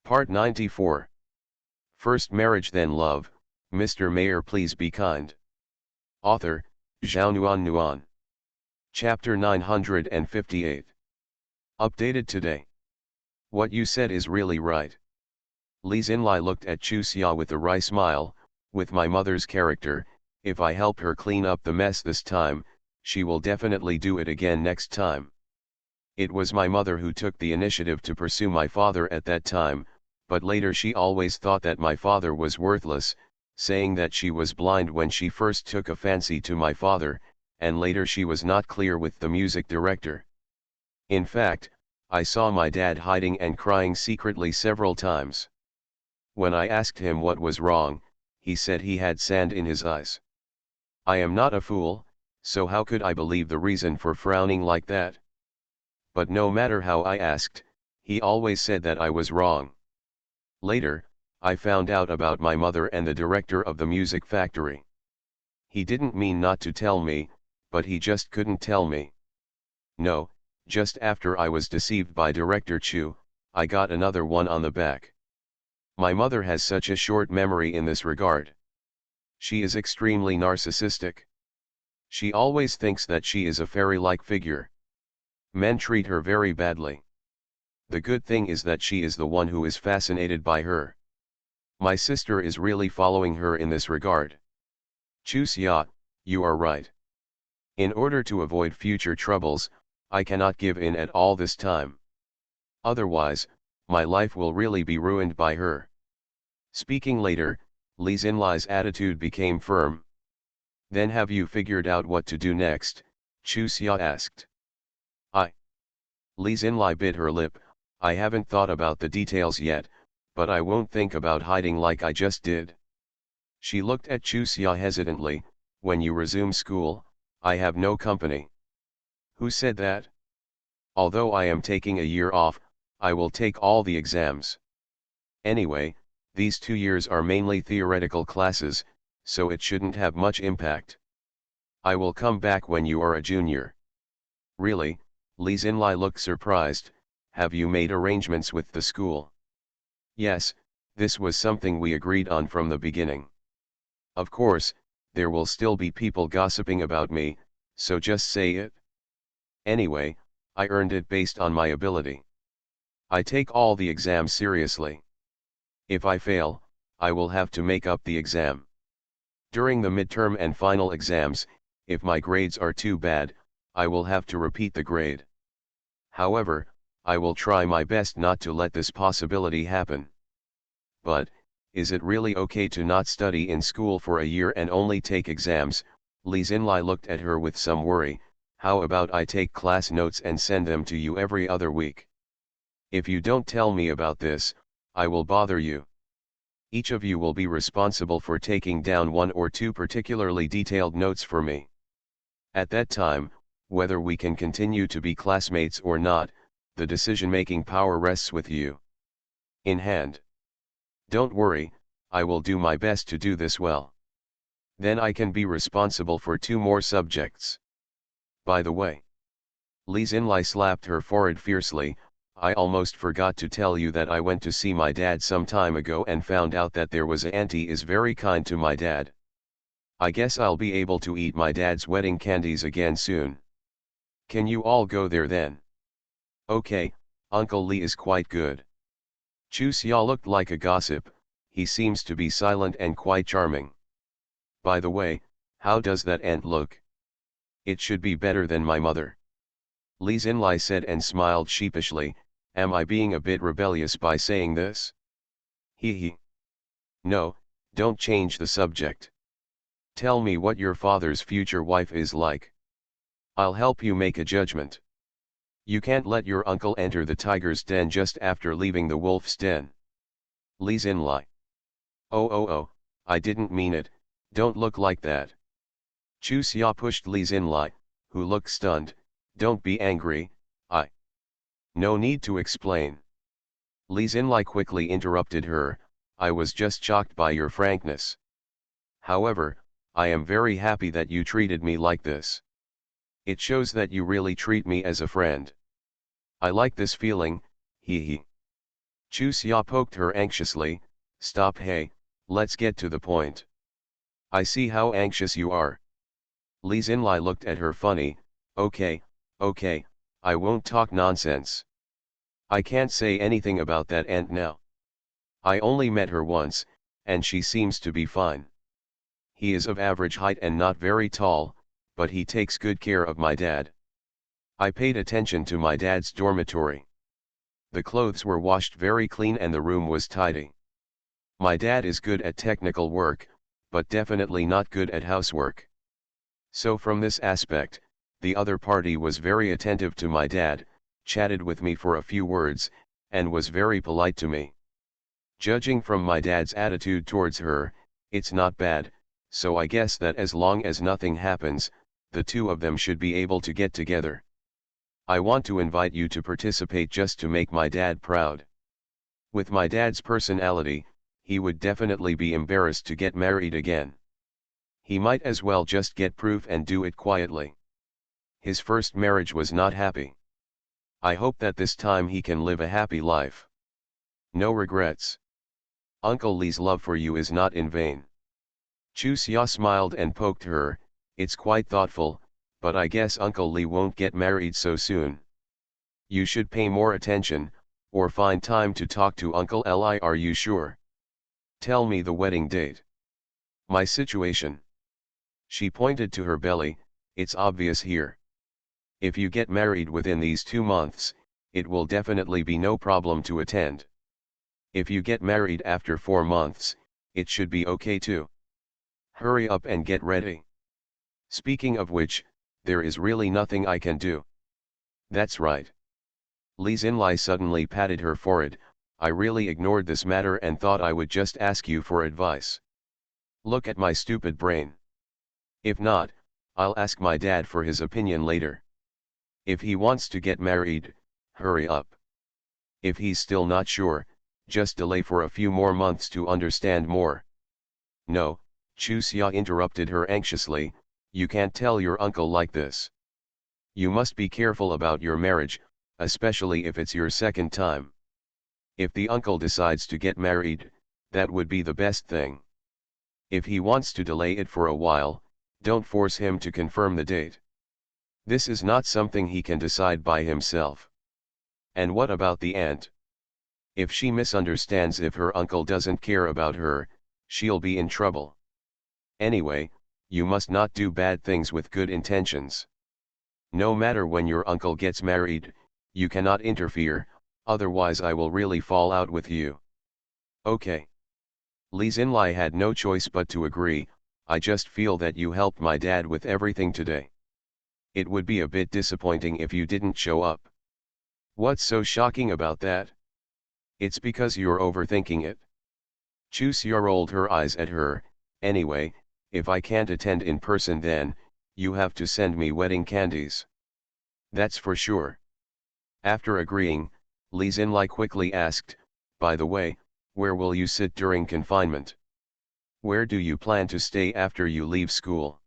Part 94. First Marriage Then Love, Mr. Mayor Please Be Kind. Author, Zhao Nuan. Chapter 958. Updated today. What you said is really right. Li Xinlai looked at Chu Xia with a wry smile. With my mother's character, if I help her clean up the mess this time, she will definitely do it again next time. It was my mother who took the initiative to pursue my father at that time, but later she always thought that my father was worthless, saying that she was blind when she first took a fancy to my father, and later she was not clear with the music director. In fact, I saw my dad hiding and crying secretly several times. When I asked him what was wrong, he said he had sand in his eyes. I am not a fool, so how could I believe the reason for frowning like that? But no matter how I asked, he always said that I was wrong. Later, I found out about my mother and the director of the music factory. He didn't mean not to tell me, but he just couldn't tell me. No, just after I was deceived by Director Chu, I got another one on the back. My mother has such a short memory in this regard. She is extremely narcissistic. She always thinks that she is a fairy-like figure. Men treat her very badly. The good thing is that she is the one who is fascinated by her. My sister is really following her in this regard. Chu Xia, you are right. In order to avoid future troubles, I cannot give in at all this time. Otherwise, my life will really be ruined by her. Speaking later, Li Xinlai's attitude became firm. Then have you figured out what to do next? Chu Xia asked. Li Xinlai bit her lip. I haven't thought about the details yet, but I won't think about hiding like I just did. She looked at Chu Xia hesitantly. When you resume school, I have no company. Who said that? Although I am taking a year off, I will take all the exams. Anyway, these 2 years are mainly theoretical classes, so it shouldn't have much impact. I will come back when you are a junior. Really? Li Xinlai looked surprised. Have you made arrangements with the school? Yes, this was something we agreed on from the beginning. Of course, there will still be people gossiping about me, so just say it. Anyway, I earned it based on my ability. I take all the exams seriously. If I fail, I will have to make up the exam. During the midterm and final exams, if my grades are too bad, I will have to repeat the grade. However, I will try my best not to let this possibility happen. But, is it really okay to not study in school for a year and only take exams? Li Xinlai looked at her with some worry. How about I take class notes and send them to you every other week? If you don't tell me about this, I will bother you. Each of you will be responsible for taking down 1 or 2 particularly detailed notes for me. At that time, whether we can continue to be classmates or not, the decision-making power rests with you. In hand. Don't worry, I will do my best to do this well. Then I can be responsible for 2 more subjects. By the way. Li Xinlai slapped her forehead fiercely. I almost forgot to tell you that I went to see my dad some time ago and found out that there was a auntie is very kind to my dad. I guess I'll be able to eat my dad's wedding candies again soon. Can you all go there then? Okay, Uncle Li is quite good. Chu Xia looked like a gossip. He seems to be silent and quite charming. By the way, how does that aunt look? It should be better than my mother. Li Xinlai said and smiled sheepishly. Am I being a bit rebellious by saying this? He. No, don't change the subject. Tell me what your father's future wife is like. I'll help you make a judgment. You can't let your uncle enter the tiger's den just after leaving the wolf's den. Li Xinlai. Oh, I didn't mean it, don't look like that. Chu Xia pushed Li Xinlai, who looked stunned. Don't be angry, No need to explain. Li Xinlai quickly interrupted her. I was just shocked by your frankness. However, I am very happy that you treated me like this. It shows that you really treat me as a friend. I like this feeling, he. Chu Xia poked her anxiously. Stop, hey, let's get to the point. I see how anxious you are. Li Xinlai looked at her funny. Okay, I won't talk nonsense. I can't say anything about that aunt now. I only met her once, and she seems to be fine. He is of average height and not very tall, but he takes good care of my dad. I paid attention to my dad's dormitory. The clothes were washed very clean and the room was tidy. My dad is good at technical work, but definitely not good at housework. So from this aspect, the other party was very attentive to my dad, chatted with me for a few words, and was very polite to me. Judging from my dad's attitude towards her, it's not bad, so I guess that as long as nothing happens, the two of them should be able to get together. I want to invite you to participate just to make my dad proud. With my dad's personality, he would definitely be embarrassed to get married again. He might as well just get proof and do it quietly. His first marriage was not happy. I hope that this time he can live a happy life. No regrets. Uncle Li's love for you is not in vain. Chu Xia smiled and poked her. It's quite thoughtful, but I guess Uncle Li won't get married so soon. You should pay more attention, or find time to talk to Uncle Li. Are you sure? Tell me the wedding date. My situation. She pointed to her belly. It's obvious here. If you get married within these 2 months, it will definitely be no problem to attend. If you get married after 4 months, it should be okay too. Hurry up and get ready. Speaking of which, there is really nothing I can do. That's right. Li Xinlai suddenly patted her forehead. I really ignored this matter and thought I would just ask you for advice. Look at my stupid brain. If not, I'll ask my dad for his opinion later. If he wants to get married, hurry up. If he's still not sure, just delay for a few more months to understand more. No, Chu Xia interrupted her anxiously, you can't tell your uncle like this. You must be careful about your marriage, especially if it's your second time. If the uncle decides to get married, that would be the best thing. If he wants to delay it for a while, don't force him to confirm the date. This is not something he can decide by himself. And what about the aunt? If she misunderstands if her uncle doesn't care about her, she'll be in trouble. Anyway, you must not do bad things with good intentions. No matter when your uncle gets married, you cannot interfere, otherwise I will really fall out with you. Okay. Li Xinlai had no choice but to agree. I just feel that you helped my dad with everything today. It would be a bit disappointing if you didn't show up. What's so shocking about that? It's because you're overthinking it. Chu Xia rolled her eyes at her. Anyway, if I can't attend in person then, you have to send me wedding candies. That's for sure. After agreeing, Li Xinlai quickly asked, by the way, where will you sit during confinement? Where do you plan to stay after you leave school?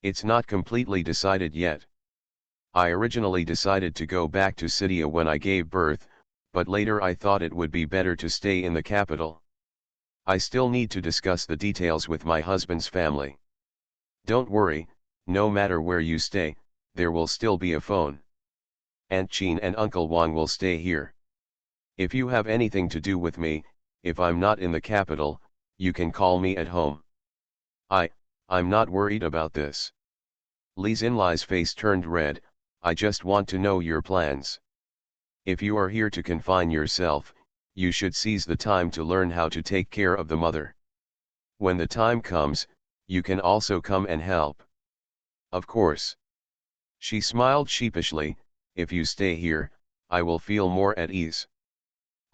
It's not completely decided yet. I originally decided to go back to Sitia when I gave birth, but later I thought it would be better to stay in the capital. I still need to discuss the details with my husband's family. Don't worry, no matter where you stay, there will still be a phone. Aunt Chin and Uncle Wang will stay here. If you have anything to do with me, if I'm not in the capital, you can call me at home. I'm not worried about this. Li Xinlai's face turned red. I just want to know your plans. If you are here to confine yourself, you should seize the time to learn how to take care of the mother. When the time comes, you can also come and help. Of course. She smiled sheepishly. If you stay here, I will feel more at ease.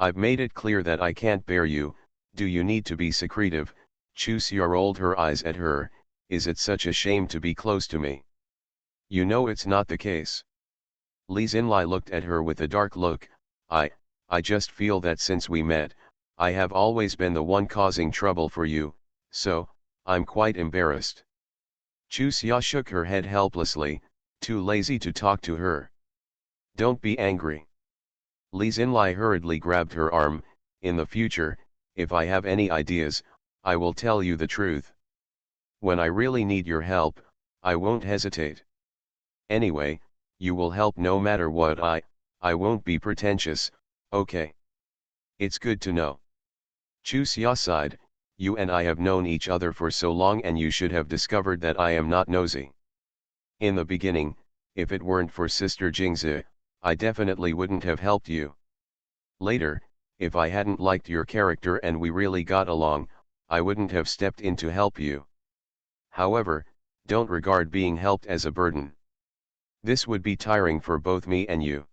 I've made it clear that I can't bear you. Do you need to be secretive? Chu Xia rolled her eyes at her. Is it such a shame to be close to me? You know it's not the case. Li Xinlai looked at her with a dark look. I just feel that since we met, I have always been the one causing trouble for you, so, I'm quite embarrassed. Chu Xia shook her head helplessly, too lazy to talk to her. Don't be angry. Li Xinlai hurriedly grabbed her arm. in the future, if I have any ideas, I will tell you the truth. When I really need your help, I won't hesitate. Anyway, you will help no matter what. I won't be pretentious, okay? It's good to know. Chusia sighed, you and I have known each other for so long and you should have discovered that I am not nosy. In the beginning, if it weren't for Sister Jingzi, I definitely wouldn't have helped you. Later, if I hadn't liked your character and we really got along, I wouldn't have stepped in to help you. However, don't regard being helped as a burden. This would be tiring for both me and you.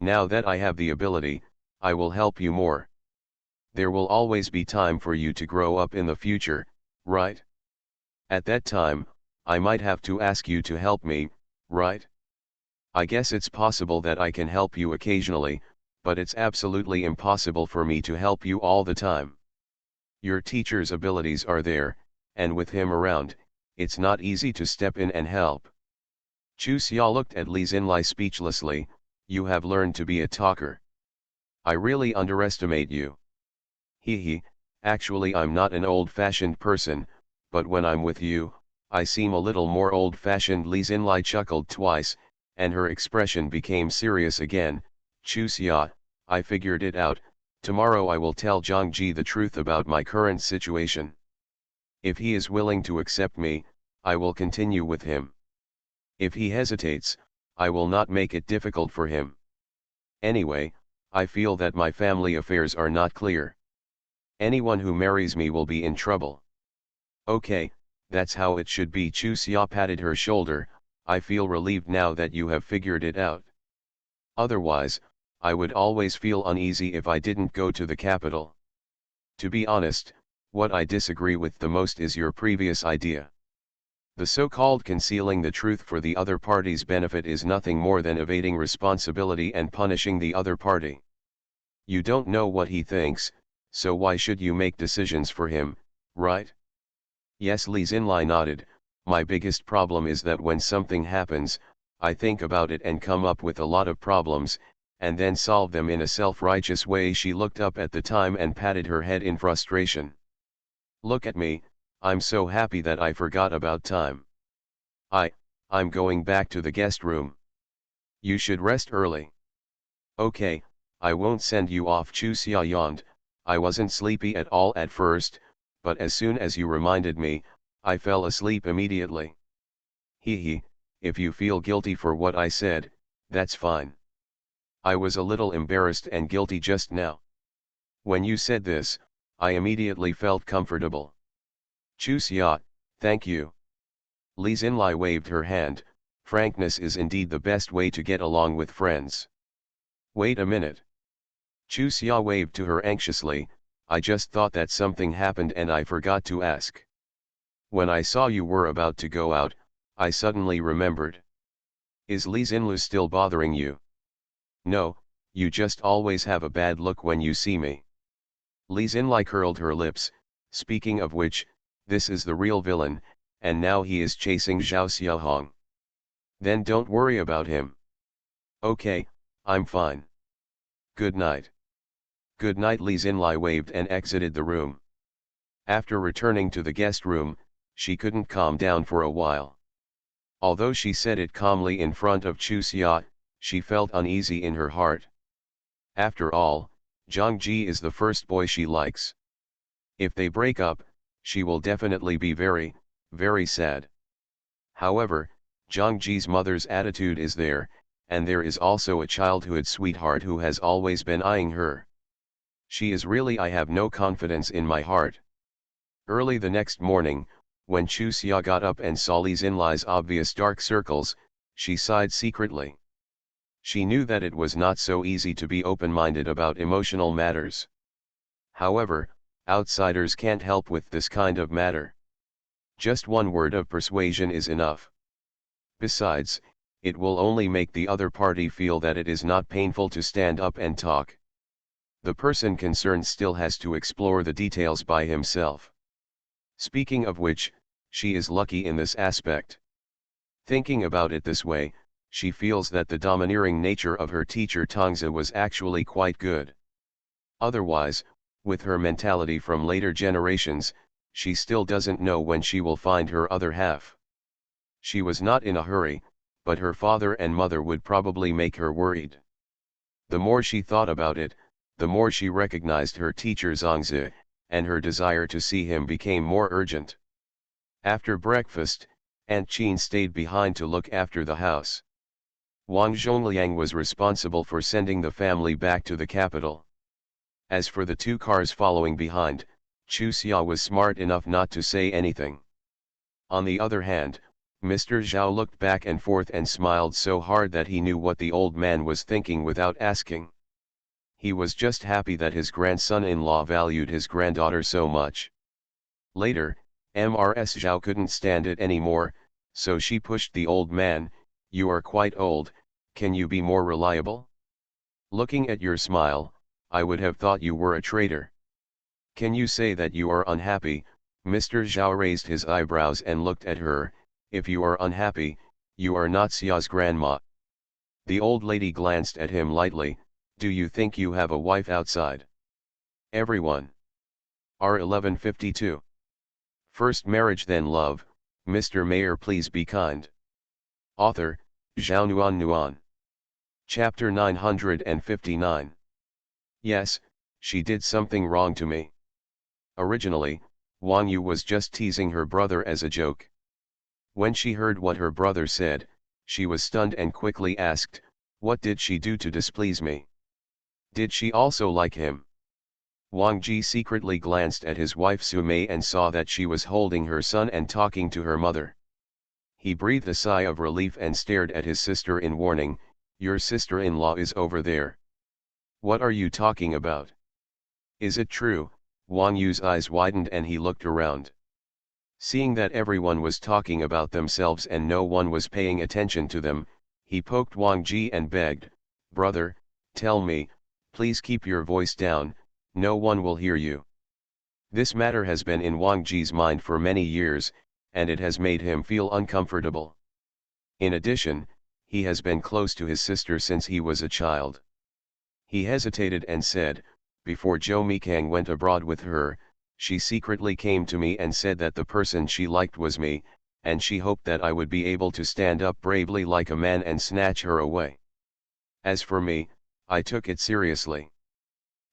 Now that I have the ability, I will help you more. There will always be time for you to grow up in the future, right? At that time, I might have to ask you to help me, right? I guess it's possible that I can help you occasionally, but it's absolutely impossible for me to help you all the time. Your teacher's abilities are there, and with him around, it's not easy to step in and help. Chu Xia looked at Li Xinlai speechlessly. You have learned to be a talker. I really underestimate you. Hee, actually I'm not an old-fashioned person, but when I'm with you, I seem a little more old-fashioned. Li Xinlai chuckled twice, and her expression became serious again. Chu Xia, I figured it out. Tomorrow I will tell Zhang Ji the truth about my current situation. If he is willing to accept me, I will continue with him. If he hesitates, I will not make it difficult for him. Anyway, I feel that my family affairs are not clear. Anyone who marries me will be in trouble. Okay, that's how it should be. Chu Xia patted her shoulder. I feel relieved now that you have figured it out. Otherwise, I would always feel uneasy if I didn't go to the capital. To be honest, what I disagree with the most is your previous idea. The so-called concealing the truth for the other party's benefit is nothing more than evading responsibility and punishing the other party. You don't know what he thinks, so why should you make decisions for him, right? Yes, Li Xinlai nodded. My biggest problem is that when something happens, I think about it and come up with a lot of problems, and then solve them in a self-righteous way. She looked up at the time and patted her head in frustration. Look at me, I'm so happy that I forgot about time. I'm going back to the guest room. You should rest early. Okay, I won't send you off. Chu Xia yawned. I wasn't sleepy at all at first, but as soon as you reminded me, I fell asleep immediately. Hee, if you feel guilty for what I said, that's fine. I was a little embarrassed and guilty just now. When you said this, I immediately felt comfortable. Chu Xia, thank you. Li Xinlai waved her hand. Frankness is indeed the best way to get along with friends. Wait a minute. Chu Xia waved to her anxiously. I just thought that something happened and I forgot to ask. When I saw you were about to go out, I suddenly remembered. Is Li Xinlu still bothering you? No, you just always have a bad look when you see me. Li Xinlai curled her lips. Speaking of which, this is the real villain, and now he is chasing Zhao Xiaohong. Then don't worry about him. Okay, I'm fine. Good night. Good night. Li Xinlai waved and exited the room. After returning to the guest room, she couldn't calm down for a while. Although she said it calmly in front of Chu Xia, she felt uneasy in her heart. After all, Zhang Ji is the first boy she likes. If they break up, she will definitely be very, very sad. However, Zhang Ji's mother's attitude is there, and there is also a childhood sweetheart who has always been eyeing her. She is really. I have no confidence in my heart. Early the next morning, when Chu Xia got up and saw Li Xinlai's obvious dark circles, she sighed secretly. She knew that it was not so easy to be open-minded about emotional matters. However, outsiders can't help with this kind of matter. Just one word of persuasion is enough. Besides, it will only make the other party feel that it is not painful to stand up and talk. The person concerned still has to explore the details by himself. Speaking of which, she is lucky in this aspect. Thinking about it this way, she feels that the domineering nature of her teacher Tongzi was actually quite good. Otherwise, with her mentality from later generations, she still doesn't know when she will find her other half. She was not in a hurry, but her father and mother would probably make her worried. The more she thought about it, the more she recognized her teacher Zhangzi, and her desire to see him became more urgent. After breakfast, Aunt Qin stayed behind to look after the house. Wang Zhongliang was responsible for sending the family back to the capital. As for the two cars following behind, Chu Xia was smart enough not to say anything. On the other hand, Mr. Zhao looked back and forth and smiled so hard that he knew what the old man was thinking without asking. He was just happy that his grandson-in-law valued his granddaughter so much. Later, Mrs. Zhao couldn't stand it anymore, so she pushed the old man. "You are quite old, can you be more reliable? Looking at your smile, I would have thought you were a traitor. Can you say that you are unhappy?" Mr. Zhao raised his eyebrows and looked at her. "If you are unhappy, you are not Xia's grandma." The old lady glanced at him lightly. "Do you think you have a wife outside?" Everyone. R1152. First marriage then love. Mr. Mayor, please be kind. Author, Zhao Nuan. Chapter 959. Yes, she did something wrong to me. Originally, Wang Yu was just teasing her brother as a joke. When she heard what her brother said, she was stunned and quickly asked, "What did she do to displease me? Did she also like him?" Wang Ji secretly glanced at his wife Su Mei and saw that she was holding her son and talking to her mother. He breathed a sigh of relief and stared at his sister in warning. "Your sister-in-law is over there. What are you talking about? Is it true?" Wang Yu's eyes widened and he looked around. Seeing that everyone was talking about themselves and no one was paying attention to them, he poked Wang Ji and begged, "Brother, tell me, please keep your voice down, no one will hear you." This matter has been in Wang Ji's mind for many years, and it has made him feel uncomfortable. In addition, he has been close to his sister since he was a child. He hesitated and said, "Before Zhou Mikang went abroad with her, she secretly came to me and said that the person she liked was me, and she hoped that I would be able to stand up bravely like a man and snatch her away. As for me, I took it seriously.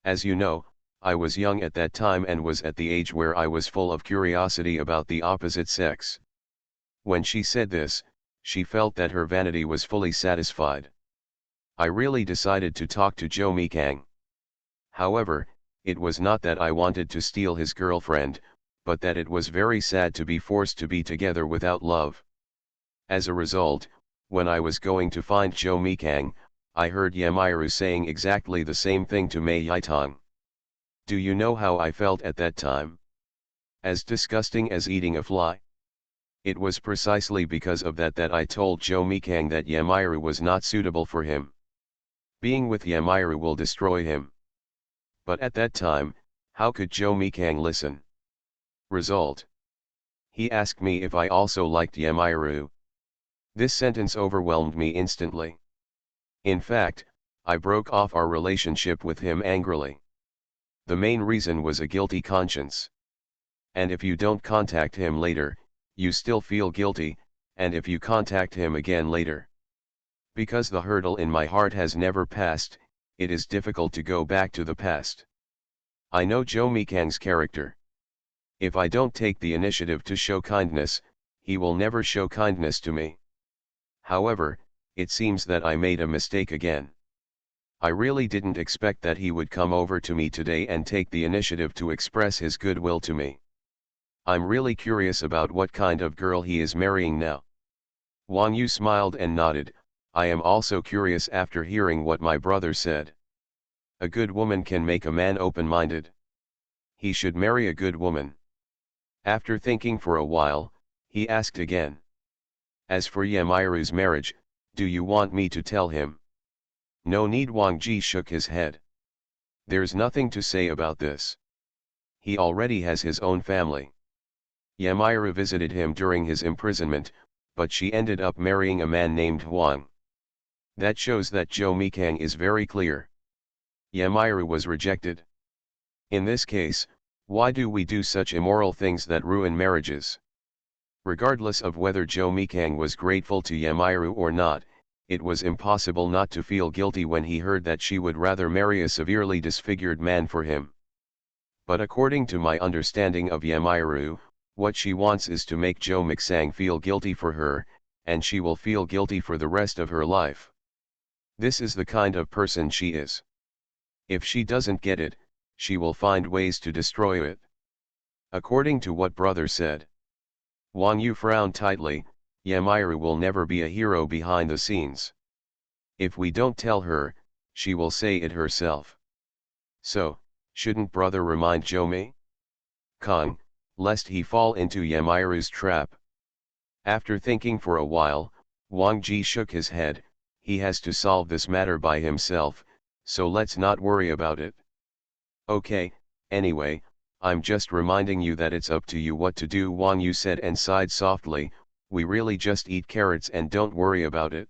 As you know, I was young at that time and was at the age where I was full of curiosity about the opposite sex. When she said this, she felt that her vanity was fully satisfied. I really decided to talk to Zhou Mikang. However, it was not that I wanted to steal his girlfriend, but that it was very sad to be forced to be together without love. As a result, when I was going to find Zhou Mikang, I heard Yamiru saying exactly the same thing to Mei Yaitong. Do you know how I felt at that time? As disgusting as eating a fly. It was precisely because of that I told Zhou Mikang that Yamiru was not suitable for him. Being with Yamiru will destroy him. But at that time, how could Zhou Mikang listen? Result. He asked me if I also liked Yamiru. This sentence overwhelmed me instantly. In fact, I broke off our relationship with him angrily. The main reason was a guilty conscience. And if you don't contact him later, you still feel guilty, and if you contact him again later. Because the hurdle in my heart has never passed, it is difficult to go back to the past. I know Zhou Mikang's character. If I don't take the initiative to show kindness, he will never show kindness to me. However, it seems that I made a mistake again. I really didn't expect that he would come over to me today and take the initiative to express his goodwill to me. I'm really curious about what kind of girl he is marrying now." Wang Yu smiled and nodded. "I am also curious after hearing what my brother said. A good woman can make a man open-minded. He should marry a good woman." After thinking for a while, he asked again. "As for Yamiru's marriage, do you want me to tell him?" "No need." Wang Ji shook his head. "There's nothing to say about this. He already has his own family. Yamiru visited him during his imprisonment, but she ended up marrying a man named Huang. That shows that Zhou Mikang is very clear. Yamiru was rejected. In this case, why do we do such immoral things that ruin marriages? Regardless of whether Jo Mikang was grateful to Yamiru or not, it was impossible not to feel guilty when he heard that she would rather marry a severely disfigured man for him. But according to my understanding of Yamiru, what she wants is to make Jo Miksang feel guilty for her, and she will feel guilty for the rest of her life. This is the kind of person she is. If she doesn't get it, she will find ways to destroy it. According to what brother said. Wang Yu frowned tightly. Yamiru will never be a hero behind the scenes. If we don't tell her, she will say it herself. So, shouldn't brother remind Jomei? Kang, lest he fall into Yamiru's trap. After thinking for a while, Wang Ji shook his head. He has to solve this matter by himself, so let's not worry about it. Okay, anyway, I'm just reminding you that it's up to you what to do, Wang Yu said and sighed softly. We really just eat carrots and don't worry about it.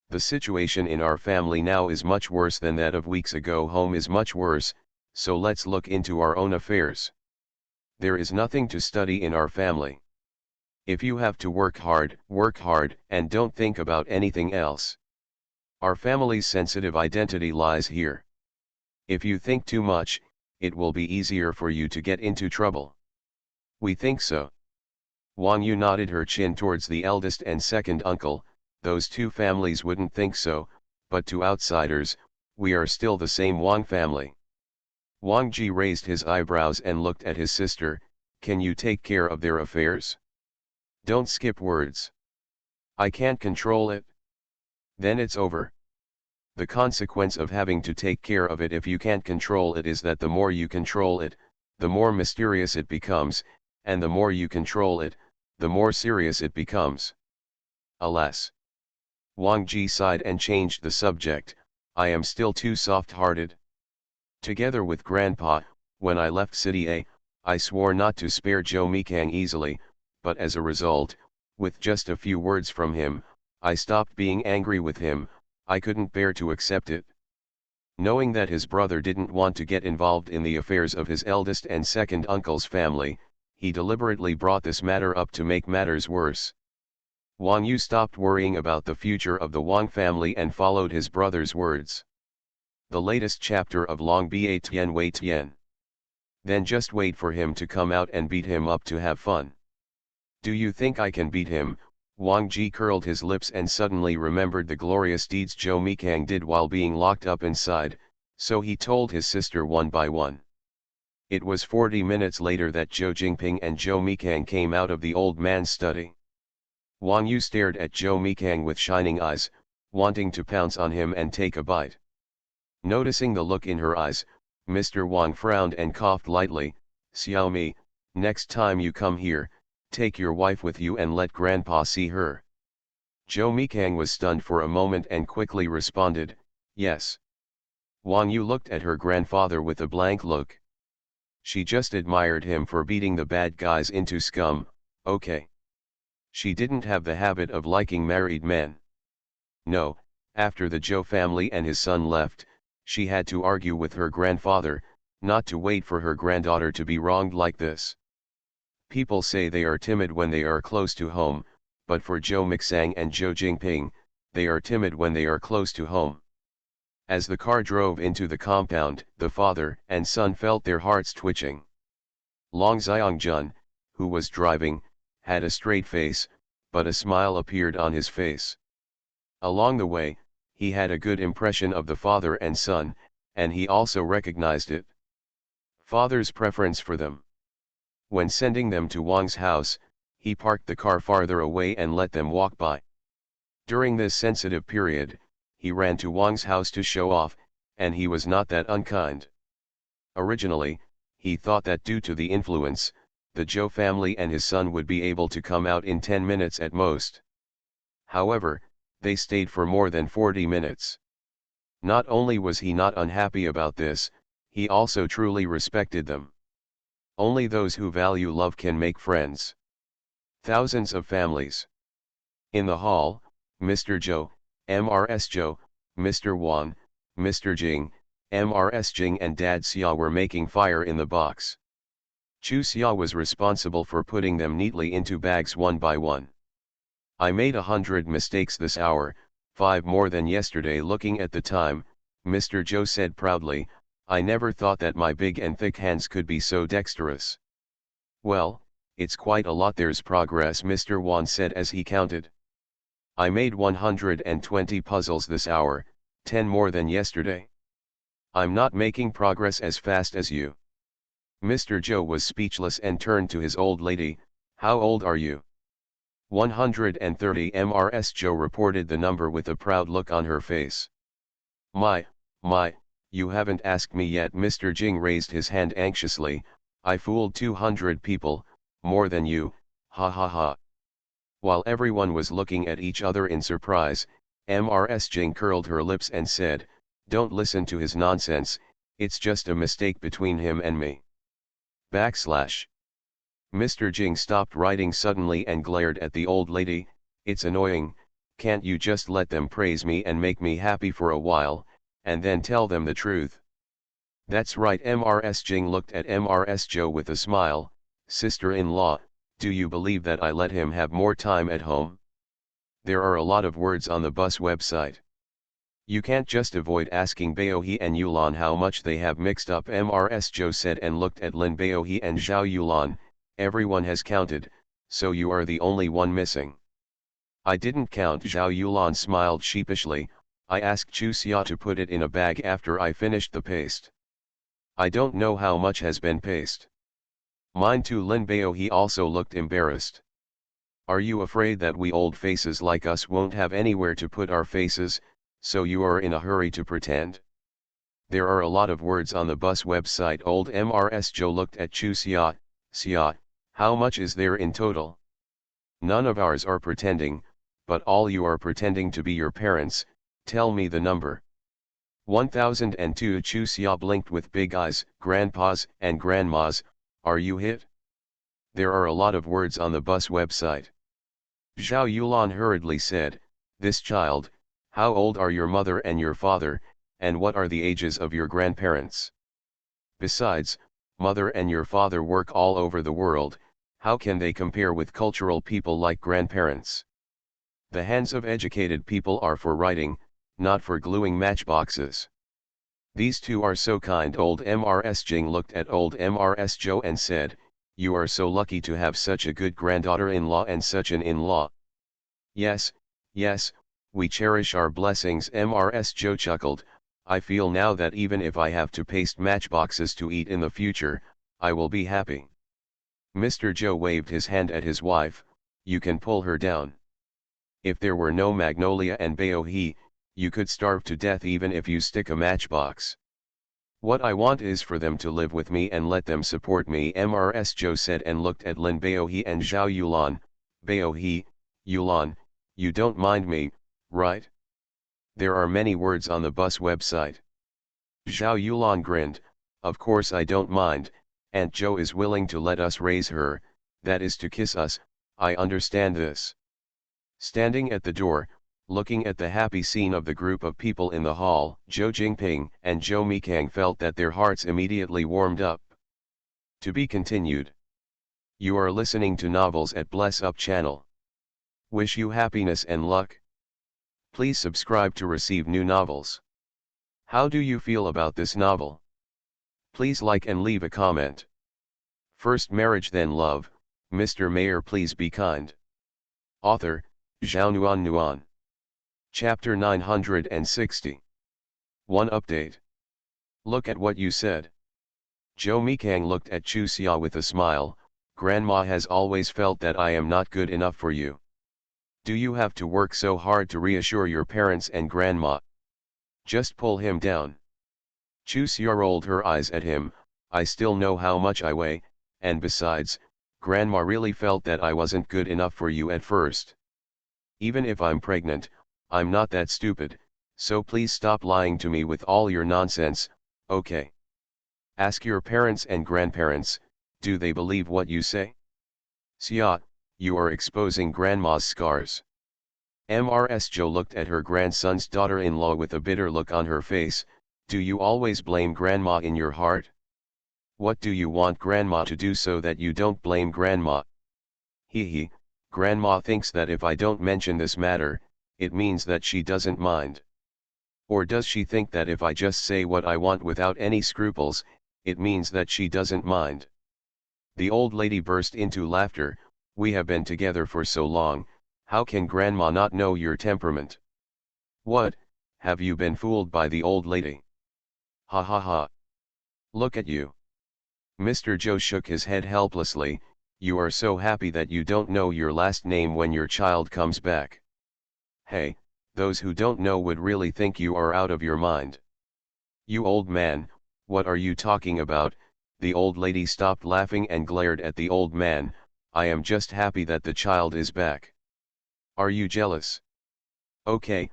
The situation in our family now is much worse than that of weeks ago. Home is much worse, so let's look into our own affairs. There is nothing to study in our family. If you have to work hard, and don't think about anything else. Our family's sensitive identity lies here. If you think too much, it will be easier for you to get into trouble. We think so. Wang Yu nodded her chin towards the eldest and second uncle. Those two families wouldn't think so, but to outsiders, we are still the same Wang family. Wang Ji raised his eyebrows and looked at his sister. Can you take care of their affairs? Don't skip words. I can't control it. Then it's over. The consequence of having to take care of it if you can't control it is that the more you control it, the more mysterious it becomes, and the more you control it, the more serious it becomes. Alas. Wang Ji sighed and changed the subject. I am still too soft-hearted. Together with Grandpa, when I left City A, I swore not to spare Jo Mikang easily, but as a result, with just a few words from him, I stopped being angry with him. I couldn't bear to accept it. Knowing that his brother didn't want to get involved in the affairs of his eldest and second uncle's family, he deliberately brought this matter up to make matters worse. Wang Yu stopped worrying about the future of the Wang family and followed his brother's words. The latest chapter of Long Ba Tian Wei Tian. Then just wait for him to come out and beat him up to have fun. Do you think I can beat him? Wang Ji curled his lips and suddenly remembered the glorious deeds Jo Mikang did while being locked up inside, so he told his sister one by one. It was 40 minutes later that Zhou Jingping and Jo Mikang came out of the old man's study. Wang Yu stared at Jo Mikang with shining eyes, wanting to pounce on him and take a bite. Noticing the look in her eyes, Mr. Wang frowned and coughed lightly. Xiaomi, next time you come here, take your wife with you and let Grandpa see her. Jo Mikang was stunned for a moment and quickly responded, yes. Wang Yu looked at her grandfather with a blank look. She just admired him for beating the bad guys into scum, okay. She didn't have the habit of liking married men. No, after the Zhou family and his son left, she had to argue with her grandfather, not to wait for her granddaughter to be wronged like this. People say they are timid when they are close to home, but for Jo Miksang and Zhou Jingping, they are timid when they are close to home. As the car drove into the compound, the father and son felt their hearts twitching. Long Xiangjun, who was driving, had a straight face, but a smile appeared on his face. Along the way, he had a good impression of the father and son, and he also recognized it. Father's preference for them. When sending them to Wang's house, he parked the car farther away and let them walk by. During this sensitive period, he ran to Wang's house to show off, and he was not that unkind. Originally, he thought that due to the influence, the Zhou family and his son would be able to come out in 10 minutes at most. However, they stayed for more than 40 minutes. Not only was he not unhappy about this, he also truly respected them. Only those who value love can make friends. Thousands of families. In the hall, Mr. Zhou, Mrs. Zhou, Mr. Wang, Mr. Jing, Mrs. Jing and Dad Xia were making fire in the box. Chu Xia was responsible for putting them neatly into bags one by one. I made 100 mistakes this hour, 5 more than yesterday. Looking at the time, Mr. Zhou said proudly, I never thought that my big and thick hands could be so dexterous. Well, it's quite a lot. There's progress, Mr. Wan said as he counted. I made 120 puzzles this hour, 10 more than yesterday. I'm not making progress as fast as you. Mr. Zhou was speechless and turned to his old lady. How old are you? 130. Mrs. Zhou reported the number with a proud look on her face. My, you haven't asked me yet. Mr. Jing raised his hand anxiously. I fooled 200 people, more than you, ha ha ha. While everyone was looking at each other in surprise, Mrs. Jing curled her lips and said, don't listen to his nonsense, it's just a mistake between him and me. Mr. Jing stopped writing suddenly and glared at the old lady. It's annoying, can't you just let them praise me and make me happy for a while, and then tell them the truth? That's right. Mrs. Jing looked at Mrs. Zhou with a smile. Sister-in-law, do you believe that I let him have more time at home? There are a lot of words on the bus website. You can't just avoid asking Baohe and Yulan how much they have mixed up. Mrs. Zhou said and looked at Lin Baohe and Zhao Yulan. Everyone has counted, so you are the only one missing. I didn't count. Zhao Yulan smiled sheepishly. I asked Chu Xia to put it in a bag after I finished the paste. I don't know how much has been paste. Mine too. Lin Baohe also looked embarrassed. Are you afraid that we old faces like us won't have anywhere to put our faces, so you are in a hurry to pretend? There are a lot of words on the bus website. Old Mrs. Zhou looked at Chu Xia. Xia, how much is there in total? None of ours are pretending, but all you are pretending to be your parents. Tell me the number. 1002. Chu Xia blinked with big eyes. Grandpas and grandmas, are you hit? There are a lot of words on the bus website. Zhao Yulan hurriedly said, this child, how old are your mother and your father, and what are the ages of your grandparents? Besides, mother and your father work all over the world, how can they compare with cultural people like grandparents? The hands of educated people are for writing, not for gluing matchboxes. These two are so kind. Old Mrs. Jing looked at old Mrs. Zhou and said, you are so lucky to have such a good granddaughter-in-law and such an in-law. Yes, we cherish our blessings. Mrs. Zhou chuckled. I feel now that even if I have to paste matchboxes to eat in the future, I will be happy. Mr. Zhou waved his hand at his wife. You can pull her down. If there were no Magnolia and Baohe, you could starve to death even if you stick a matchbox. What I want is for them to live with me and let them support me, Mrs. Zhou said and looked at Lin Baohe and Zhao Yulan. Baohe, Yulan, you don't mind me, right? There are many words on the bus website. Zhao Yulan grinned. Of course I don't mind. Aunt Zhou is willing to let us raise her, that is to kiss us, I understand this. Standing at the door, looking at the happy scene of the group of people in the hall, Zhou Jingping and Zhou Mikang felt that their hearts immediately warmed up. To be continued. You are listening to Novels at Bless Up channel. Wish you happiness and luck. Please subscribe to receive new novels. How do you feel about this novel? Please like and leave a comment. First marriage then love, Mr. Mayor please be kind. Author, Zhao Nuan. Chapter 960. 1 update. Look at what you said. Zhou Mikang looked at Chu Xia with a smile. Grandma has always felt that I am not good enough for you. Do you have to work so hard to reassure your parents and grandma? Just pull him down. Chu Xia rolled her eyes at him. I still know how much I weigh, and besides, Grandma really felt that I wasn't good enough for you at first. Even if I'm pregnant, I'm not that stupid, so please stop lying to me with all your nonsense, okay? Ask your parents and grandparents, do they believe what you say? Xia, you are exposing Grandma's scars. Mrs. Zhou looked at her grandson's daughter-in-law with a bitter look on her face. Do you always blame grandma in your heart? What do you want grandma to do so that you don't blame grandma? Hee, grandma thinks that if I don't mention this matter, it means that she doesn't mind. Or does she think that if I just say what I want without any scruples, it means that she doesn't mind? The old lady burst into laughter. We have been together for so long, how can grandma not know your temperament? What, have you been fooled by the old lady? Ha ha ha. Look at you. Mr. Joe shook his head helplessly. You are so happy that you don't know your last name when your child comes back. Hey, those who don't know would really think you are out of your mind. You old man, what are you talking about? The old lady stopped laughing and glared at the old man. I am just happy that the child is back. Are you jealous? Okay,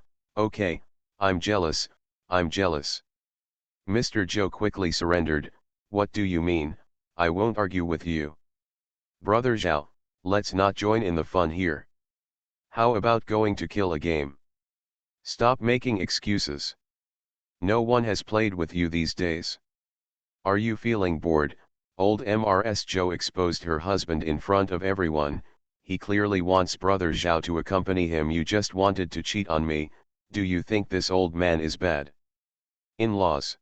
I'm jealous, I'm jealous. Mr. Joe quickly surrendered. What do you mean? I won't argue with you. Brother Zhao, let's not join in the fun here. How about going to kill a game? Stop making excuses. No one has played with you these days. Are you feeling bored? Old Mrs. Joe exposed her husband in front of everyone. He clearly wants Brother Zhao to accompany him. You just wanted to cheat on me. Do you think this old man is bad? In-laws.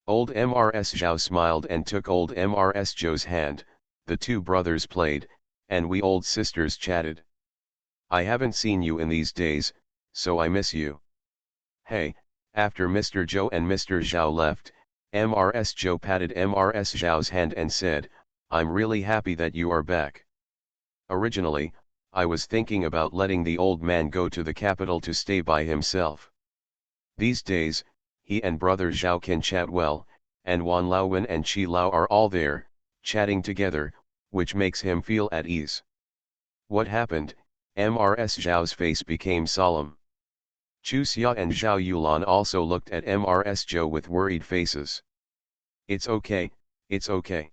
Old Mrs. Zhao smiled and took old Mrs. Joe's hand. The two brothers played, and we old sisters chatted. I haven't seen you in these days, so I miss you. Hey, after Mr. Joe and Mr. Zhao left, Mrs. Joe patted Mrs. Zhao's hand and said, I'm really happy that you are back. Originally, I was thinking about letting the old man go to the capital to stay by himself. These days, he and Brother Zhao can chat well, and Wan Laowen and Qi Lao are all there, chatting together, which makes him feel at ease. What happened? Mrs. Zhao's face became solemn. Chu Xia and Zhao Yulan also looked at Mrs. Joe with worried faces. It's okay, it's okay.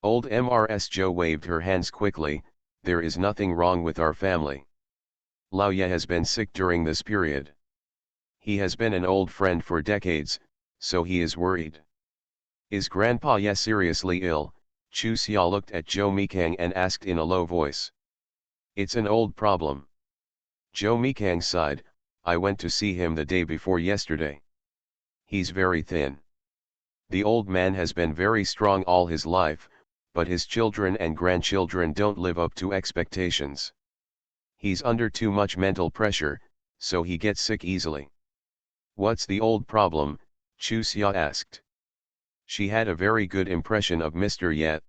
Old Mrs. Joe waved her hands quickly. There is nothing wrong with our family. Lao Ye has been sick during this period. He has been an old friend for decades, so he is worried. Is Grandpa Ye seriously ill? Chu Xia looked at Zhou Mikang and asked in a low voice. It's an old problem. Zhou Mikang sighed. I went to see him the day before yesterday. He's very thin. The old man has been very strong all his life, but his children and grandchildren don't live up to expectations. He's under too much mental pressure, so he gets sick easily. What's the old problem? Chu Xia asked. She had a very good impression of Mr. Ye.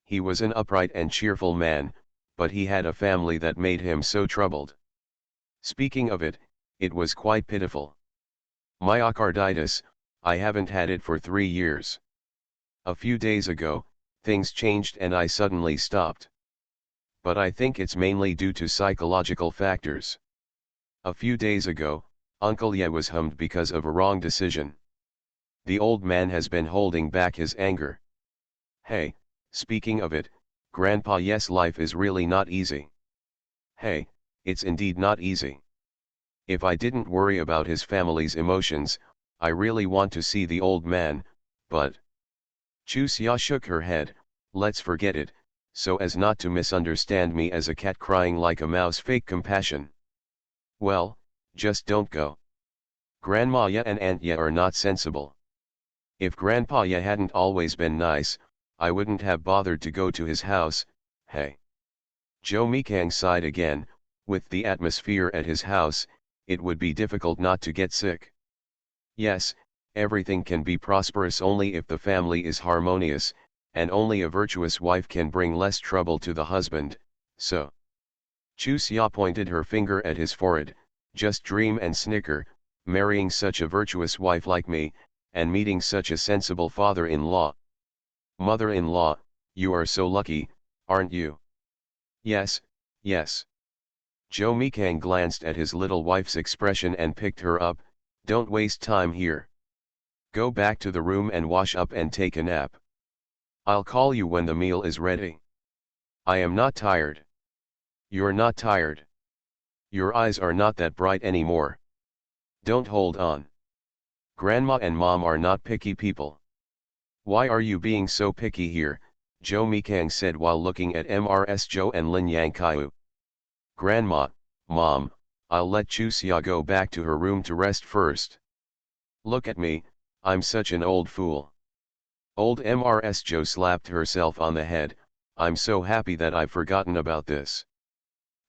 He was an upright and cheerful man, but he had a family that made him so troubled. Speaking of it, it was quite pitiful. Myocarditis, I haven't had it for 3 years. A few days ago, things changed and I suddenly stopped. But I think it's mainly due to psychological factors. A few days ago, Uncle Ye was hummed because of a wrong decision. The old man has been holding back his anger. Hey, speaking of it, Grandpa Ye's life is really not easy. Hey, it's indeed not easy. If I didn't worry about his family's emotions, I really want to see the old man, but... Chu Xia shook her head. Let's forget it, so as not to misunderstand me as a cat crying like a mouse. Fake compassion. Well, just don't go. Grandma Ye and Aunt Ye are not sensible. If Grandpa Ye hadn't always been nice, I wouldn't have bothered to go to his house. Hey. Zhou Mikang sighed again. With the atmosphere at his house, it would be difficult not to get sick. Yes, everything can be prosperous only if the family is harmonious, and only a virtuous wife can bring less trouble to the husband, so. Chu Xia pointed her finger at his forehead. Just dream and snicker, marrying such a virtuous wife like me, and meeting such a sensible father-in-law. Mother-in-law, you are so lucky, aren't you? Yes, yes. Zhou Mikang glanced at his little wife's expression and picked her up. Don't waste time here. Go back to the room and wash up and take a nap. I'll call you when the meal is ready. I am not tired. You're not tired. Your eyes are not that bright anymore. Don't hold on. Grandma and Mom are not picky people. Why are you being so picky here? Jo Mikang said while looking at Mrs. Jo and Lin Yang Kaiu. Grandma, Mom, I'll let Chusia go back to her room to rest first. Look at me, I'm such an old fool. Old Mrs. Jo slapped herself on the head. I'm so happy that I've forgotten about this.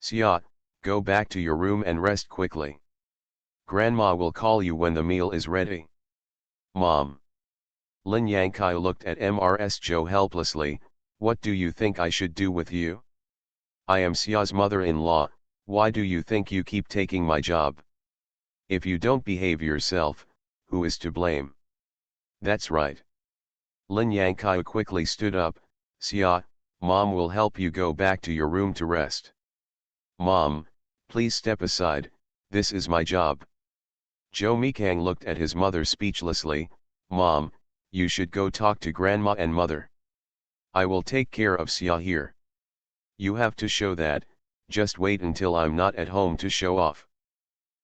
Sia, go back to your room and rest quickly. Grandma will call you when the meal is ready. Mom. Lin Yangkai looked at Mrs. Jo helplessly. What do you think I should do with you? I am Sia's mother-in-law, why do you think you keep taking my job? If you don't behave yourself, who is to blame? That's right. Lin Yangkai quickly stood up. Sia, Mom will help you go back to your room to rest. Mom, please step aside, this is my job. Jo Mikang looked at his mother speechlessly. Mom, you should go talk to Grandma and Mother. I will take care of Sia here. You have to show that, just wait until I'm not at home to show off.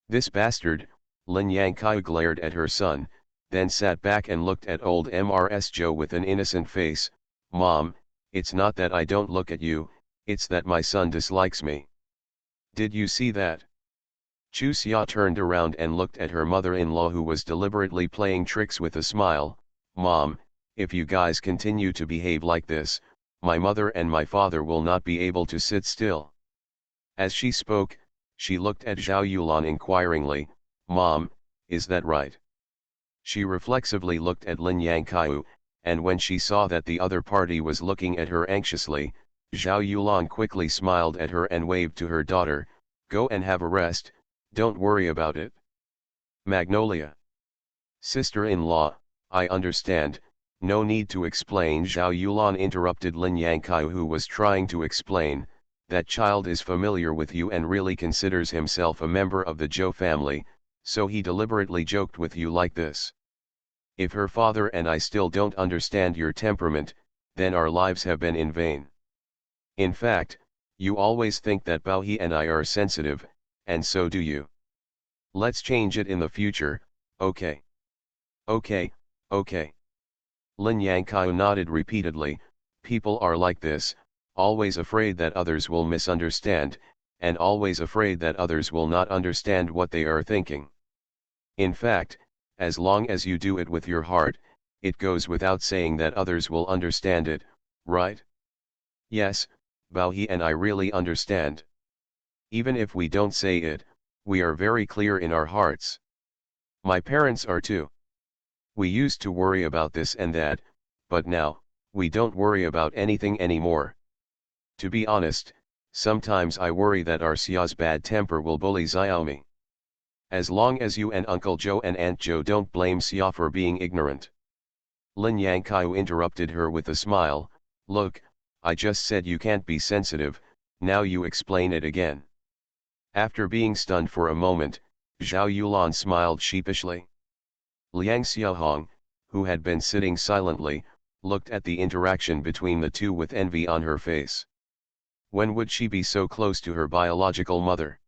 This bastard, Lin Yangkai glared at her son, then sat back and looked at old Mrs. Jo with an innocent face. Mom, it's not that I don't look at you, it's that my son dislikes me. Did you see that? Chu Xia turned around and looked at her mother-in-law who was deliberately playing tricks with a smile. Mom, if you guys continue to behave like this, my mother and my father will not be able to sit still. As she spoke, she looked at Zhao Yulan inquiringly. Mom, is that right? She reflexively looked at Lin Yangkai, and when she saw that the other party was looking at her anxiously, Zhao Yulan quickly smiled at her and waved to her daughter. Go and have a rest, don't worry about it. Magnolia. Sister-in-law, I understand, no need to explain. Zhao Yulan interrupted Lin Yangkai who was trying to explain. That child is familiar with you and really considers himself a member of the Zhou family, so he deliberately joked with you like this. If her father and I still don't understand your temperament, then our lives have been in vain. In fact, you always think that Baohi and I are sensitive, and so do you. Let's change it in the future, okay? Okay, okay. Lin Yangkai nodded repeatedly. People are like this, always afraid that others will misunderstand, and always afraid that others will not understand what they are thinking. In fact, as long as you do it with your heart, it goes without saying that others will understand it, right? Yes, Baohi and I really understand. Even if we don't say it, we are very clear in our hearts. My parents are too. We used to worry about this and that, but now, we don't worry about anything anymore. To be honest, sometimes I worry that our Xia's bad temper will bully Xiaomi. As long as you and Uncle Joe and Aunt Joe don't blame Xia for being ignorant. Lin Yangkai interrupted her with a smile. Look, I just said you can't be sensitive, now you explain it again. After being stunned for a moment, Zhao Yulan smiled sheepishly. Liang Xiaohong, who had been sitting silently, looked at the interaction between the two with envy on her face. When would she be so close to her biological mother?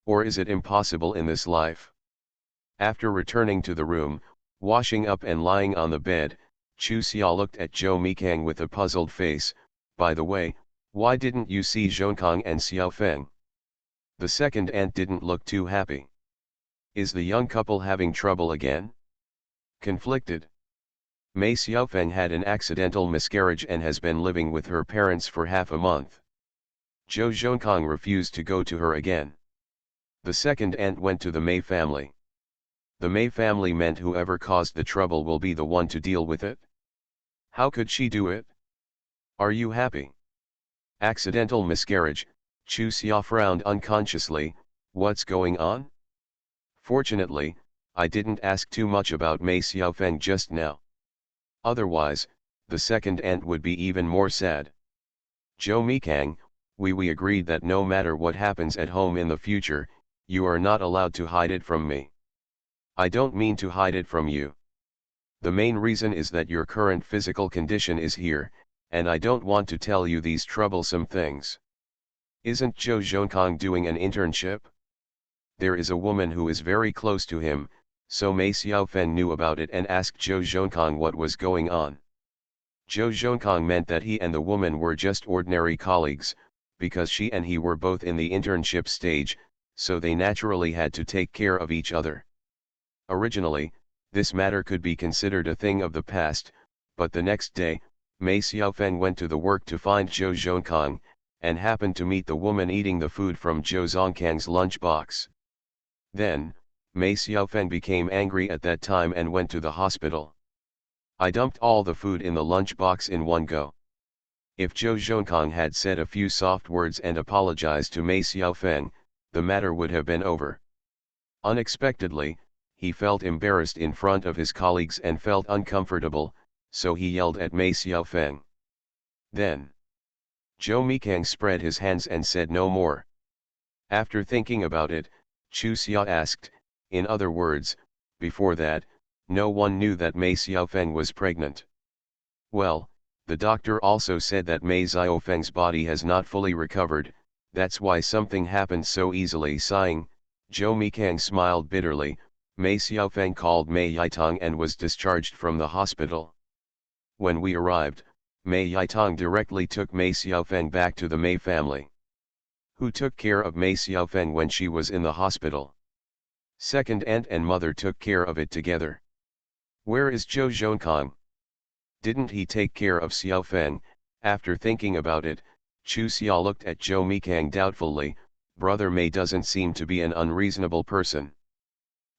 Or is it impossible in this life? After returning to the room, washing up and lying on the bed, Chu Xia looked at Zhou Mikang with a puzzled face. By the way, why didn't you see Zhongkang and Xiao Feng? The second aunt didn't look too happy. Is the young couple having trouble again? Conflicted. Mei Xiaofeng had an accidental miscarriage and has been living with her parents for half a month. Zhou Zhongkang refused to go to her again. The second aunt went to the Mei family. The Mei family meant whoever caused the trouble will be the one to deal with it. How could she do it? Are you happy? Accidental miscarriage, Chu Xia frowned unconsciously. What's going on? Fortunately, I didn't ask too much about Mei Xiaofeng just now. Otherwise, the second aunt would be even more sad. Zhou Mikang, we agreed that no matter what happens at home in the future, you are not allowed to hide it from me. I don't mean to hide it from you. The main reason is that your current physical condition is here, and I don't want to tell you these troublesome things. Isn't Zhou Zhongkang doing an internship? There is a woman who is very close to him, So Mei Xiaofeng knew about it and asked Zhou Zhonkong what was going on. Zhou Zhonkong meant that he and the woman were just ordinary colleagues, because she and he were both in the internship stage, so they naturally had to take care of each other. Originally, this matter could be considered a thing of the past, but the next day, Mei Xiaofeng went to the work to find Zhou Zhonkong, and happened to meet the woman eating the food from Zhou Zhonkong's lunchbox. Then, Mei Xiaofeng became angry at that time and went to the hospital. I dumped all the food in the lunchbox in one go. If Zhou Zhonkong had said a few soft words and apologized to Mei Xiaofeng, the matter would have been over. Unexpectedly, he felt embarrassed in front of his colleagues and felt uncomfortable, so he yelled at Mei Xiaofeng. Then, Zhou Mikang spread his hands and said no more. After thinking about it, Chu Xia asked, in other words, before that, no one knew that Mei Xiaofeng was pregnant. Well, the doctor also said that Mei Xiaofeng's body has not fully recovered, that's why something happened so easily. Sighing, Zhou Mikang smiled bitterly. Mei Xiaofeng called Mei Yitong and was discharged from the hospital. When we arrived, Mei Yitong directly took Mei Xiaofeng back to the Mei family. Who took care of Mei Xiaofeng when she was in the hospital? Second aunt and mother took care of it together. Where is Zhou Zhonkong? Didn't he take care of Xiaofeng? After thinking about it, Chu Xia looked at Zhou Mikang doubtfully. Brother Mei doesn't seem to be an unreasonable person.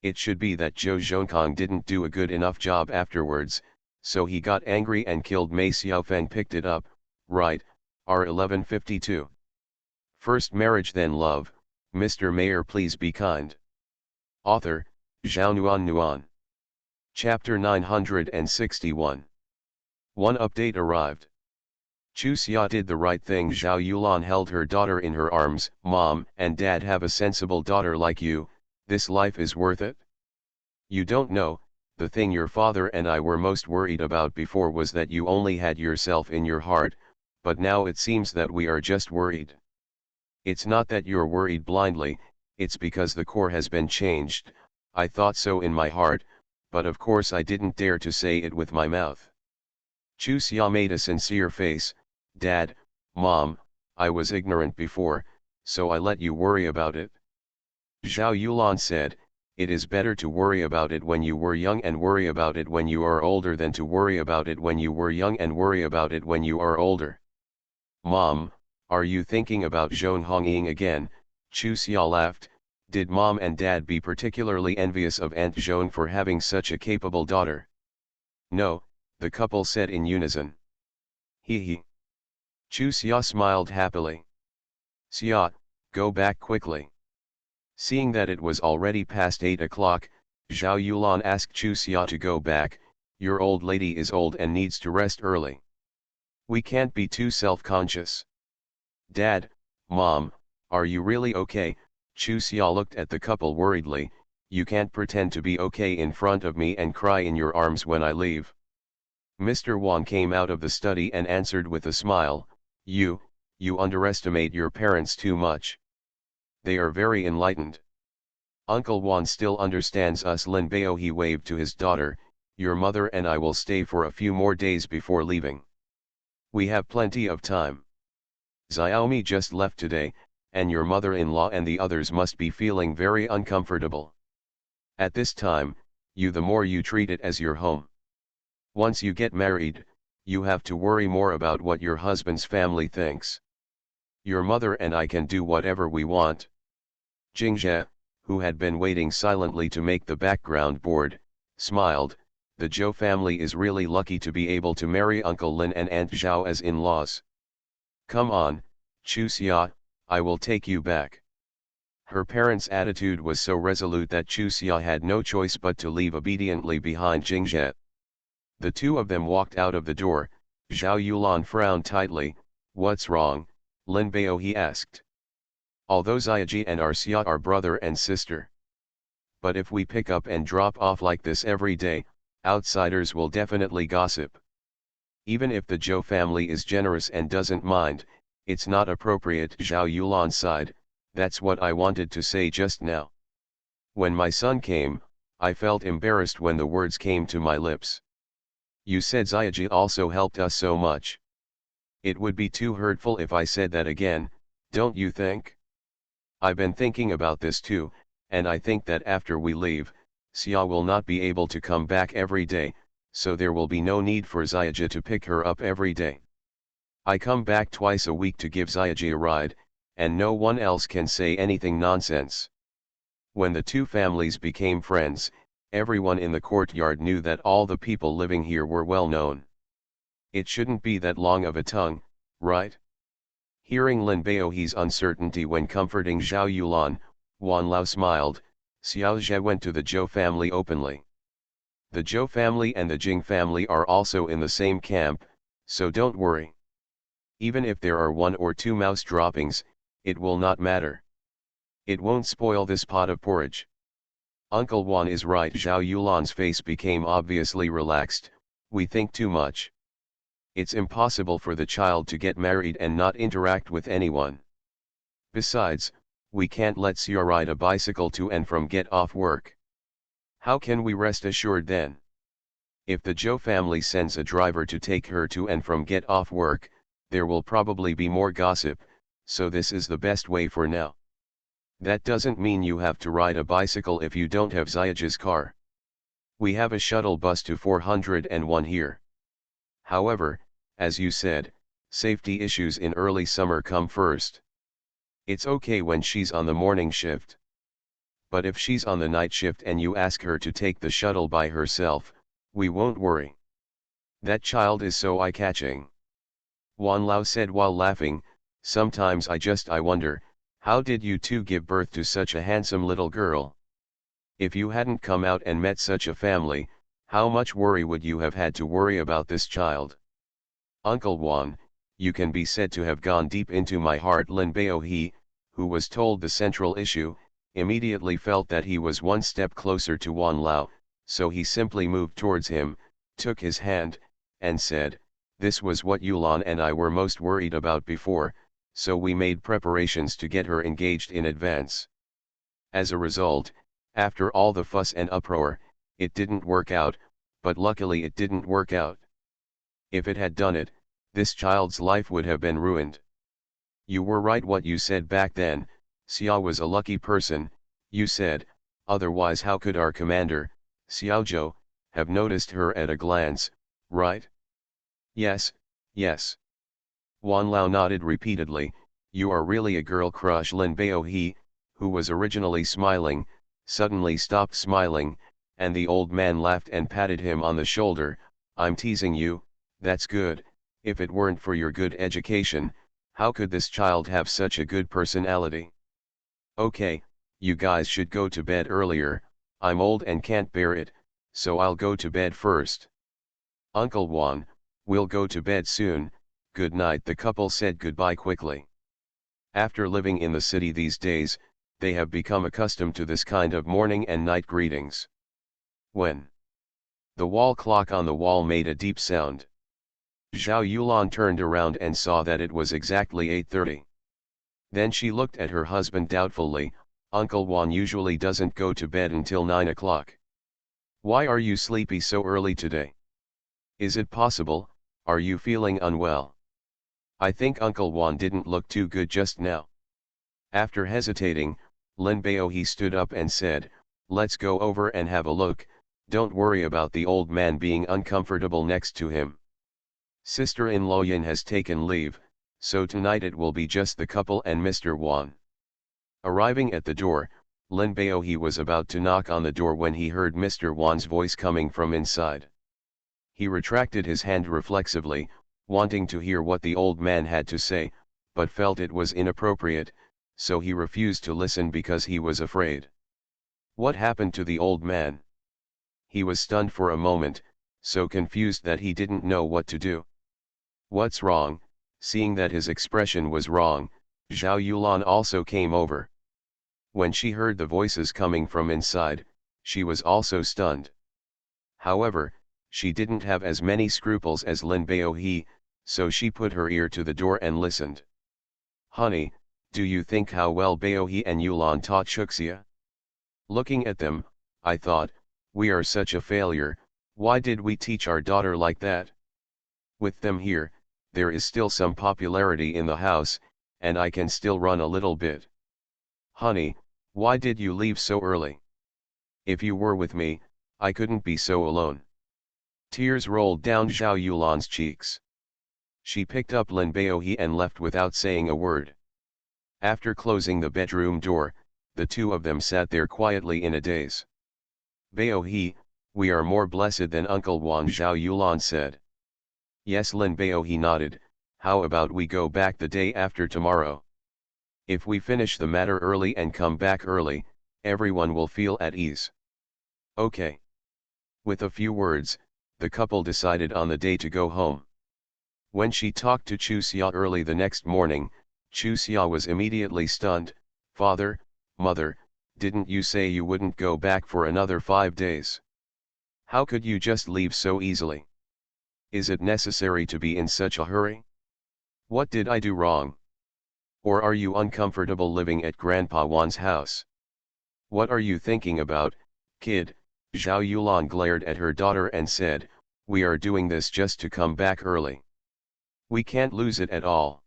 It should be that Zhou Zhonkong didn't do a good enough job afterwards, so he got angry and killed Mei Xiaofeng. Picked it up, right, R1152. First marriage then love. Mr. Mayor, please be kind. Author, Zhao Nuan. Chapter 961. One update arrived. Chu Xia did the right thing. Zhao Yulan held her daughter in her arms. Mom and Dad have a sensible daughter like you, this life is worth it. You don't know, the thing your father and I were most worried about before was that you only had yourself in your heart, but now it seems that we are just worried. It's not that you're worried blindly, it's because the core has been changed. I thought so in my heart, but of course I didn't dare to say it with my mouth. Chu Xia made a sincere face. Dad, Mom, I was ignorant before, so I let you worry about it. Zhao Yulan said, it is better to worry about it when you were young and worry about it when you are older than to worry about it when you were young and worry about it when you are older. Mom, are you thinking about Zhou Hongying again? Chu Xia laughed. Did Mom and Dad be particularly envious of Aunt Zhou for having such a capable daughter? No, the couple said in unison. He he. Chu Xia smiled happily. Xia, go back quickly. Seeing that it was already past 8 o'clock, Zhao Yulan asked Chu Xia to go back. Your old lady is old and needs to rest early. We can't be too self-conscious. Dad, Mom, are you really okay? Chu Xia looked at the couple worriedly. You can't pretend to be okay in front of me and cry in your arms when I leave. Mr. Wang came out of the study and answered with a smile, You underestimate your parents too much. They are very enlightened. Uncle Wan still understands us. Lin Bao, he waved to his daughter, your mother and I will stay for a few more days before leaving. We have plenty of time. Xiaomi just left today, and your mother-in-law and the others must be feeling very uncomfortable. At this time, the more you treat it as your home. Once you get married, you have to worry more about what your husband's family thinks. Your mother and I can do whatever we want. Jingjie, who had been waiting silently to make the background board, smiled. The Zhou family is really lucky to be able to marry Uncle Lin and Aunt Zhao as in-laws. Come on, Chu Xia, I will take you back. Her parents' attitude was so resolute that Chu Xia had no choice but to leave obediently behind Jingjie. The two of them walked out of the door. Zhao Yulan frowned tightly. What's wrong, Lin Bao, he asked. Although Xiaji and Xia are brother and sister. But if we pick up and drop off like this every day, outsiders will definitely gossip. Even if the Zhou family is generous and doesn't mind, it's not appropriate. Zhao Yulan sighed. That's what I wanted to say just now. When my son came, I felt embarrassed when the words came to my lips. You said Xiaoji also helped us so much. It would be too hurtful if I said that again, don't you think? I've been thinking about this too, and I think that after we leave, Xia will not be able to come back every day, so there will be no need for Xiaoji to pick her up every day. I come back twice a week to give Xiaoji a ride, and no one else can say anything nonsense. When the two families became friends, everyone in the courtyard knew that all the people living here were well known. It shouldn't be that long of a tongue, right? Hearing Lin Baohe's uncertainty when comforting Zhao Yulan, Wan Lao smiled. Xiao Zhe went to the Zhou family openly. The Zhou family and the Jing family are also in the same camp, so don't worry. Even if there are 1 or 2 mouse droppings, it will not matter. It won't spoil this pot of porridge. Uncle Wan is right. Zhao Yulan's face became obviously relaxed. We think too much. It's impossible for the child to get married and not interact with anyone. Besides, we can't let Xia ride a bicycle to and from get off work. How can we rest assured then? If the Zhou family sends a driver to take her to and from get off work, there will probably be more gossip, so this is the best way for now. That doesn't mean you have to ride a bicycle if you don't have Xiaoji's car. We have a shuttle bus to 401 here. However, as you said, safety issues in early summer come first. It's okay when she's on the morning shift. But if she's on the night shift and you ask her to take the shuttle by herself, we won't worry. That child is so eye-catching. Wan Lao said while laughing, sometimes I wonder, how did you two give birth to such a handsome little girl? If you hadn't come out and met such a family, how much worry would you have had to worry about this child? Uncle Wan, you can be said to have gone deep into my heart. Lin Baohe, who was told the central issue, immediately felt that he was one step closer to Wan Lao, so he simply moved towards him, took his hand, and said, this was what Yulan and I were most worried about before, so we made preparations to get her engaged in advance. As a result, after all the fuss and uproar, it didn't work out, but luckily it didn't work out. If it had done it, this child's life would have been ruined. You were right what you said back then. Xia was a lucky person, you said, otherwise how could our commander, Xiaozhou, have noticed her at a glance, right? Yes, yes. Wan Lao nodded repeatedly. You are really a girl crush. Lin Baohe, who was originally smiling, suddenly stopped smiling, and the old man laughed and patted him on the shoulder. I'm teasing you, that's good. If it weren't for your good education, how could this child have such a good personality? Okay, you guys should go to bed earlier. I'm old and can't bear it, so I'll go to bed first. Uncle Wan, we'll go to bed soon. Good night. The couple said goodbye quickly. After living in the city these days, they have become accustomed to this kind of morning and night greetings. When the wall clock on the wall made a deep sound, Zhao Yulan turned around and saw that it was exactly 8:30. Then she looked at her husband doubtfully. Uncle Wan usually doesn't go to bed until 9 o'clock. Why are you sleepy so early today? Is it possible, are you feeling unwell? I think Uncle Wan didn't look too good just now. After hesitating, Lin Baohe stood up and said, let's go over and have a look. Don't worry about the old man being uncomfortable next to him. Sister-in-law Yin has taken leave, so tonight it will be just the couple and Mr. Wan. Arriving at the door, Lin Baohe was about to knock on the door when he heard Mr. Wan's voice coming from inside. He retracted his hand reflexively, wanting to hear what the old man had to say, but felt it was inappropriate, so he refused to listen because he was afraid. What happened to the old man? He was stunned for a moment, so confused that he didn't know what to do. What's wrong? Seeing that his expression was wrong, Zhao Yulan also came over. When she heard the voices coming from inside, she was also stunned. However, she didn't have as many scruples as Lin Baohe, so she put her ear to the door and listened. Honey, do you think how well Baohe and Yulan taught Shuxia? Looking at them, I thought, We are such a failure, why did we teach our daughter like that? With them here, there is still some popularity in the house, and I can still run a little bit. Honey, why did you leave so early? If you were with me, I couldn't be so alone. Tears rolled down Zhao Yulan's cheeks. She picked up Lin Baohe and left without saying a word. After closing the bedroom door, the two of them sat there quietly in a daze. Baohe, we are more blessed than Uncle Wan, Zhao Yulan said. Yes, Lin Baohe nodded. How about we go back the day after tomorrow? If we finish the matter early and come back early, everyone will feel at ease. Okay. With a few words, the couple decided on the day to go home. When she talked to Chu Xia early the next morning, Chu Xia was immediately stunned. Father, Mother, didn't you say you wouldn't go back for another 5 days? How could you just leave so easily? Is it necessary to be in such a hurry? What did I do wrong? Or are you uncomfortable living at Grandpa Wan's house? What are you thinking about, kid? Zhao Yulan glared at her daughter and said, we are doing this just to come back early. We can't lose it at all.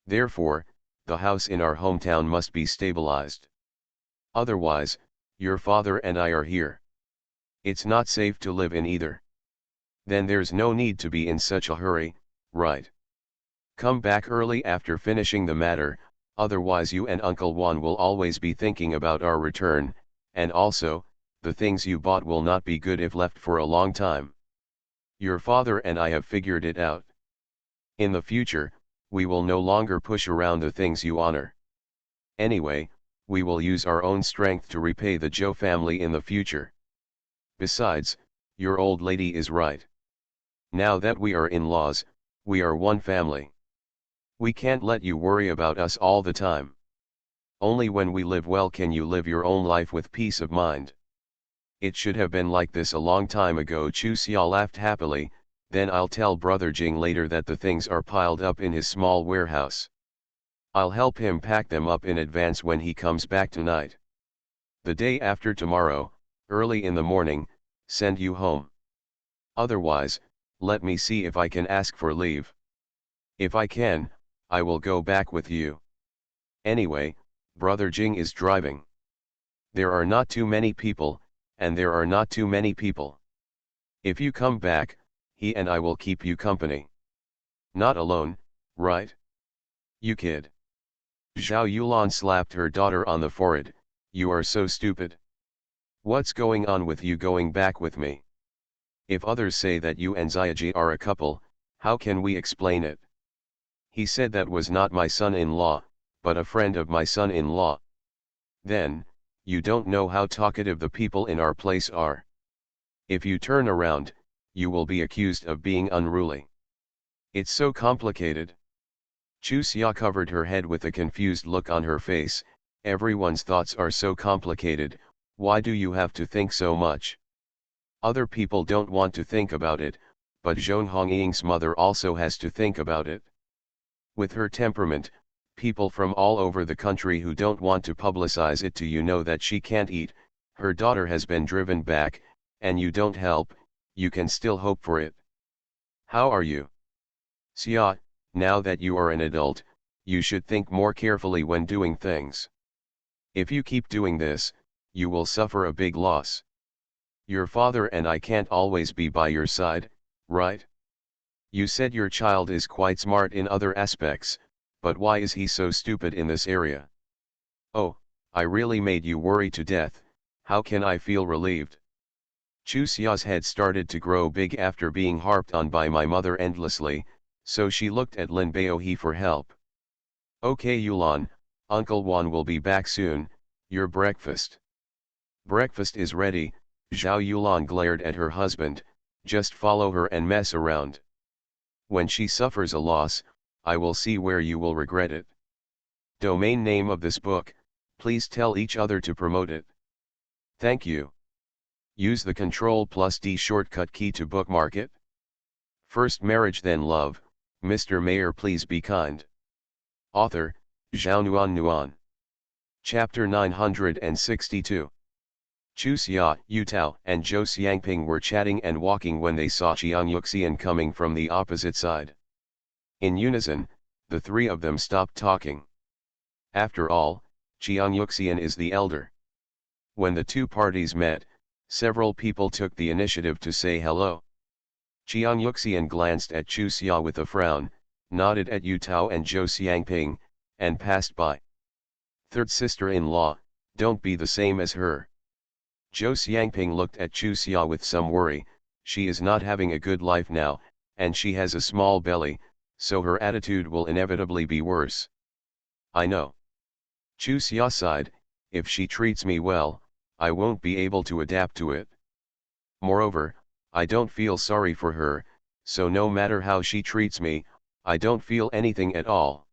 Therefore, the house in our hometown must be stabilized. Otherwise, your father and I are here. It's not safe to live in either. Then there's no need to be in such a hurry, right? Come back early after finishing the matter, otherwise you and Uncle Wan will always be thinking about our return, and also, the things you bought will not be good if left for a long time. Your father and I have figured it out. In the future, we will no longer push around the things you honor. Anyway, we will use our own strength to repay the Zhou family in the future. Besides, your old lady is right. Now that we are in-laws, we are one family. We can't let you worry about us all the time. Only when we live well can you live your own life with peace of mind. It should have been like this a long time ago. Chu Xia laughed happily. Then I'll tell Brother Jing later that the things are piled up in his small warehouse. I'll help him pack them up in advance when he comes back tonight. The day after tomorrow, early in the morning, send you home. Otherwise, let me see if I can ask for leave. If I can, I will go back with you. Anyway, Brother Jing is driving. There are not too many people, and there are not too many people. If you come back, he and I will keep you company. Not alone, right? You kid. Zhao Yulan slapped her daughter on the forehead. You are so stupid. What's going on with you going back with me? If others say that you and Ziaji are a couple, how can we explain it? He said that was not my son-in-law, but a friend of my son-in-law. Then, you don't know how talkative the people in our place are. If you turn around, you will be accused of being unruly. It's so complicated. Chu Xia covered her head with a confused look on her face. Everyone's thoughts are so complicated, why do you have to think so much? Other people don't want to think about it, but Zhong Hongying's mother also has to think about it. With her temperament, people from all over the country who don't want to publicize it to you know that she can't eat, her daughter has been driven back, and you don't help, you can still hope for it. How are you? Xia, now that you are an adult, you should think more carefully when doing things. If you keep doing this, you will suffer a big loss. Your father and I can't always be by your side, right? You said your child is quite smart in other aspects, but why is he so stupid in this area? Oh, I really made you worry to death. How can I feel relieved? Chu Xia's head started to grow big after being harped on by my mother endlessly, so she looked at Lin Baohe for help. Okay Yulan, Uncle Wan will be back soon. Your breakfast. Breakfast is ready. Zhao Yulan glared at her husband. Just follow her and mess around. When she suffers a loss, I will see where you will regret it. Domain name of this book, please tell each other to promote it. Thank you. Use the Ctrl+D shortcut key to bookmark it. First marriage then love, Mr. Mayor please be kind. Author, Zhao Nuan Nuan. Chapter 962. Chu Xia, Yu Tao, and Zhou Xiangping were chatting and walking when they saw Jiang Yuxian coming from the opposite side. In unison, the three of them stopped talking. After all, Jiang Yuxian is the elder. When the two parties met, several people took the initiative to say hello. Jiang Yuxian glanced at Chu Xia with a frown, nodded at Yu Tao and Zhou Xiangping, and passed by. Third sister-in-law, don't be the same as her. Zhou Xiangping looked at Chu Xia with some worry. She is not having a good life now, and she has a small belly, so her attitude will inevitably be worse. I know. Chu Xia sighed, if she treats me well, I won't be able to adapt to it. Moreover, I don't feel sorry for her, so no matter how she treats me, I don't feel anything at all.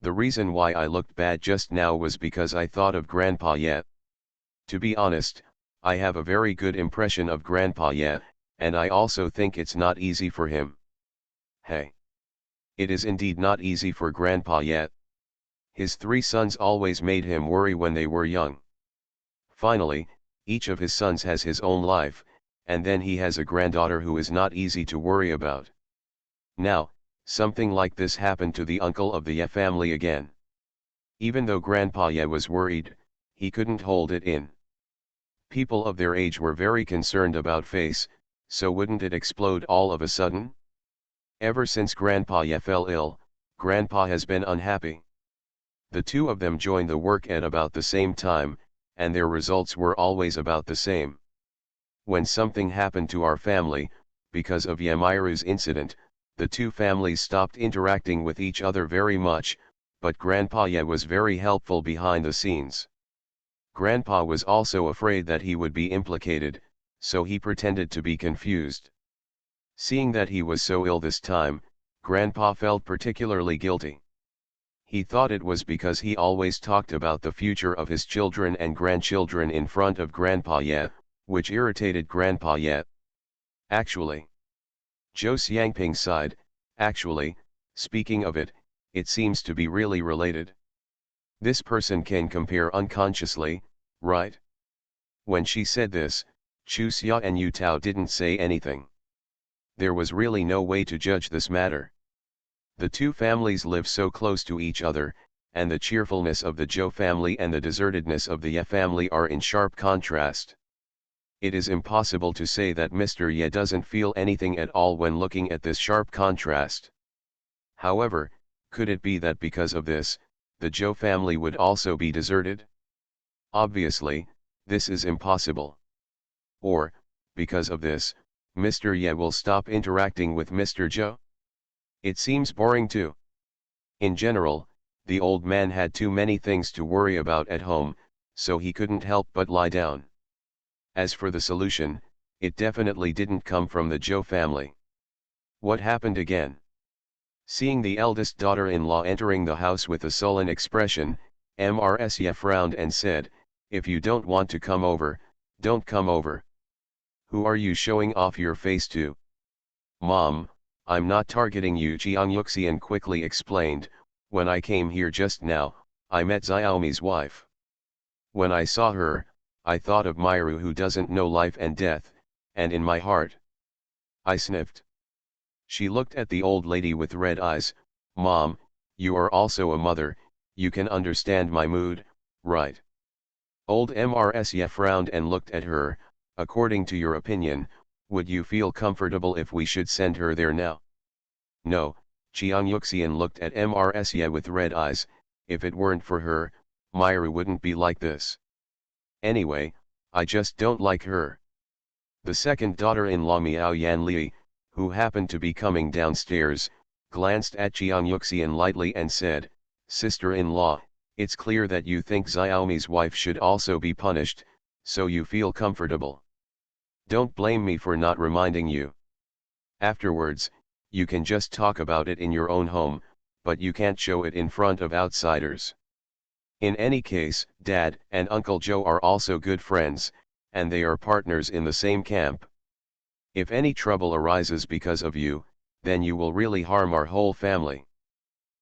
The reason why I looked bad just now was because I thought of Grandpa yet. To be honest, I have a very good impression of Grandpa yet, and I also think it's not easy for him. Hey. It is indeed not easy for Grandpa yet. His three sons always made him worry when they were young. Finally, each of his sons has his own life, and then he has a granddaughter who is not easy to worry about. Now, something like this happened to the uncle of the Ye family again. Even though Grandpa Ye was worried, he couldn't hold it in. People of their age were very concerned about face, so wouldn't it explode all of a sudden? Ever since Grandpa Ye fell ill, Grandpa has been unhappy. The two of them joined the work at about the same time, and their results were always about the same. When something happened to our family, because of Yamiru's incident, the two families stopped interacting with each other very much, but Grandpa Ye was very helpful behind the scenes. Grandpa was also afraid that he would be implicated, so he pretended to be confused. Seeing that he was so ill this time, Grandpa felt particularly guilty. He thought it was because he always talked about the future of his children and grandchildren in front of Grandpa Ye, which irritated Grandpa Ye. Actually, Zhou Xiangping sighed, actually, speaking of it, it seems to be really related. This person can compare unconsciously, right? When she said this, Chu Xia and Yu Tao didn't say anything. There was really no way to judge this matter. The two families live so close to each other, and the cheerfulness of the Zhou family and the desertedness of the Ye family are in sharp contrast. It is impossible to say that Mr. Ye doesn't feel anything at all when looking at this sharp contrast. However, could it be that because of this, the Zhou family would also be deserted? Obviously, this is impossible. Or, because of this, Mr. Ye will stop interacting with Mr. Zhou? It seems boring too. In general, the old man had too many things to worry about at home, so he couldn't help but lie down. As for the solution, it definitely didn't come from the Zhou family. What happened again? Seeing the eldest daughter-in-law entering the house with a sullen expression, Mrs. Ye frowned and said, "If you don't want to come over, don't come over. Who are you showing off your face to?" "Mom, I'm not targeting you," Jiang Yuxian quickly explained. "When I came here just now, I met Xiaomi's wife. When I saw her, I thought of Myru who doesn't know life and death, and in my heart, I sniffed." She looked at the old lady with red eyes. "Mom, you are also a mother, you can understand my mood, right?" Old Mrs. Ye frowned and looked at her. "According to your opinion, would you feel comfortable if we should send her there now?" "No," Jiang Yuxian looked at Mrs. Ye with red eyes. "If it weren't for her, Myru wouldn't be like this. Anyway, I just don't like her." The second daughter-in-law Miao Yanli, who happened to be coming downstairs, glanced at Jiang Yuxian lightly and said, "Sister-in-law, it's clear that you think Xiaomi's wife should also be punished, so you feel comfortable. Don't blame me for not reminding you. Afterwards, you can just talk about it in your own home, but you can't show it in front of outsiders. In any case, Dad and Uncle Joe are also good friends, and they are partners in the same camp. If any trouble arises because of you, then you will really harm our whole family."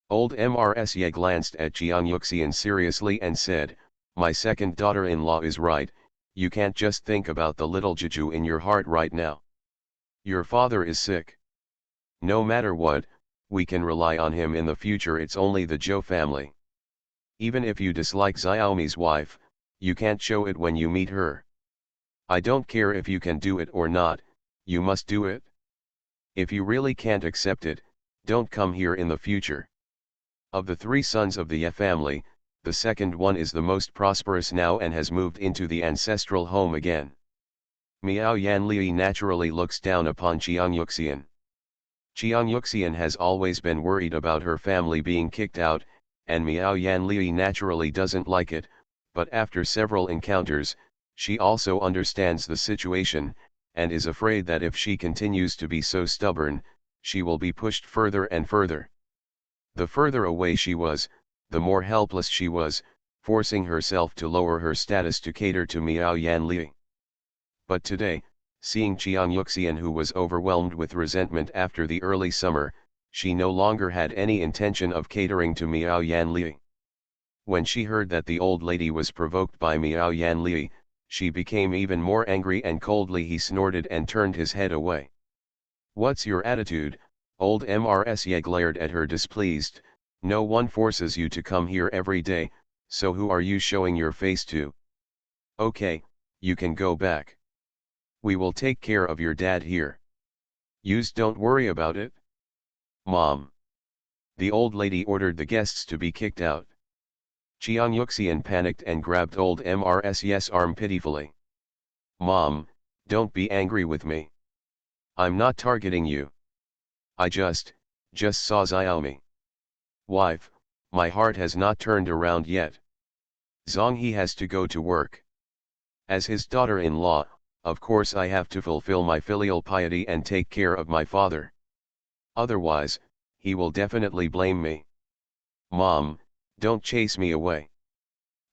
Old Mrs. Ye glanced at Jiang Yuxian seriously and said, "My second daughter-in-law is right, You can't just think about the little Jeju in your heart right now. Your father is sick. No matter what, we can rely on him in the future. It's only the Joe family. Even if you dislike Xiaomi's wife, you can't show it when you meet her. I don't care if you can do it or not, you must do it. If you really can't accept it, don't come here in the future. Of the three sons of the Ye family, the second one is the most prosperous now and has moved into the ancestral home again. Miao Yanli naturally looks down upon Chiang Yuxian. Chiang Yuxian has always been worried about her family being kicked out, and Miao Yanli naturally doesn't like it, but after several encounters, she also understands the situation, and is afraid that if she continues to be so stubborn, she will be pushed further and further. The further away she was, the more helpless she was, forcing herself to lower her status to cater to Miao Yanli. But today, seeing Chiang Yuxian, who was overwhelmed with resentment after the early summer, she no longer had any intention of catering to Miao Yanli. When she heard that the old lady was provoked by Miao Yanli, she became even more angry, and coldly he snorted and turned his head away. "What's your attitude?" Old Mrsye glared at her displeased. "No one forces you to come here every day, so who are you showing your face to? Okay, you can go back. We will take care of your dad here. Yous don't worry about it." "Mom." The old lady ordered the guests to be kicked out. Chiang Yuxian panicked and grabbed old Mrsye's arm pitifully. "Mom, don't be angry with me. I'm not targeting you. I just saw Xiaomi. Wife, my heart has not turned around yet. Zhonghe has to go to work. As his daughter-in-law, of course I have to fulfill my filial piety and take care of my father. Otherwise, he will definitely blame me. Mom, don't chase me away.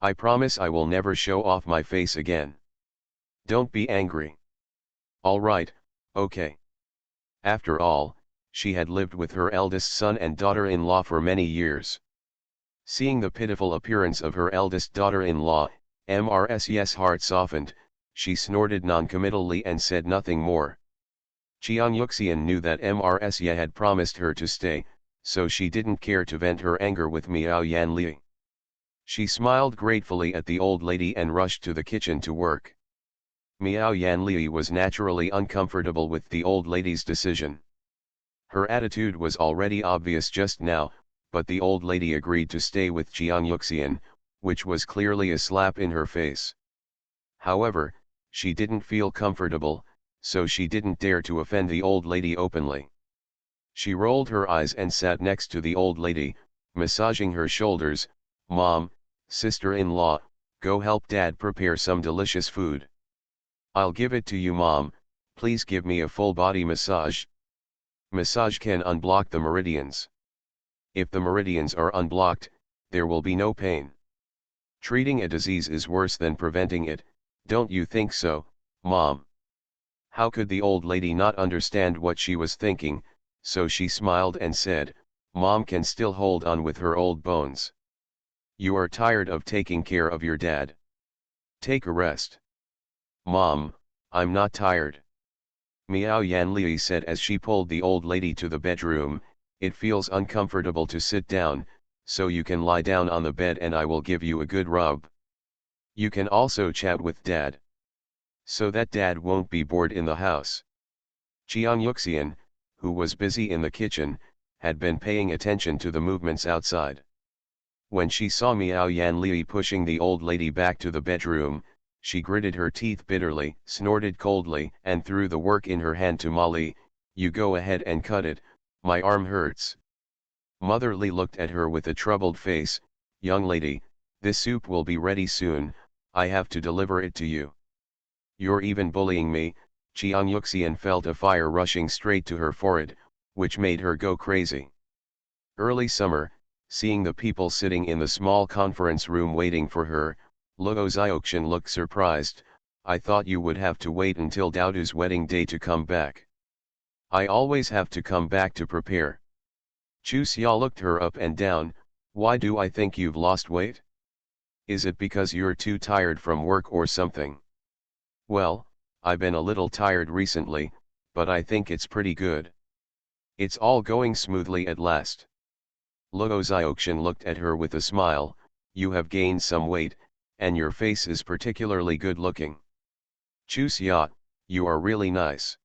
I promise I will never show off my face again. Don't be angry." "All right, okay." After all, she had lived with her eldest son and daughter-in-law for many years. Seeing the pitiful appearance of her eldest daughter-in-law, Mrsye's heart softened. She snorted noncommittally and said nothing more. Chiang Yuxian knew that Mrsye had promised her to stay, so she didn't care to vent her anger with Miao Yanli. She smiled gratefully at the old lady and rushed to the kitchen to work. Miao Yanli was naturally uncomfortable with the old lady's decision. Her attitude was already obvious just now, but the old lady agreed to stay with Chiang Yuxian, which was clearly a slap in her face. However, she didn't feel comfortable, so she didn't dare to offend the old lady openly. She rolled her eyes and sat next to the old lady, massaging her shoulders. "Mom, sister-in-law, go help Dad prepare some delicious food." "I'll give it to you, Mom, please give me a full body massage." Massage can unblock the meridians. If the meridians are unblocked, there will be no pain. Treating a disease is worse than preventing it, don't you think so, Mom? How could the old lady not understand what she was thinking, so she smiled and said, "Mom can still hold on with her old bones. You are tired of taking care of your dad. Take a rest." "Mom, I'm not tired." Miao Yanli said as she pulled the old lady to the bedroom. "It feels uncomfortable to sit down, so you can lie down on the bed and I will give you a good rub. You can also chat with Dad, so that Dad won't be bored in the house." Chiang Yuxian, who was busy in the kitchen, had been paying attention to the movements outside. When she saw Miao Yanli pushing the old lady back to the bedroom, she gritted her teeth bitterly, snorted coldly, and threw the work in her hand to Molly. "You go ahead and cut it, my arm hurts." Mother Li looked at her with a troubled face. "Young lady, this soup will be ready soon, I have to deliver it to you." "You're even bullying me." Chiang Yuxian felt a fire rushing straight to her forehead, which made her go crazy. Early summer, seeing the people sitting in the small conference room waiting for her, Luo Xiaoxian looked surprised. "I thought you would have to wait until Daodu's wedding day to come back." "I always have to come back to prepare." Chu Xia looked her up and down. "Why do I think you've lost weight? Is it because you're too tired from work or something?" Well, I've been a little tired recently, but I think it's pretty good. It's all going smoothly at last. Josei looked at her with a smile. You have gained some weight, and your face is particularly good looking. Chusya, you are really nice.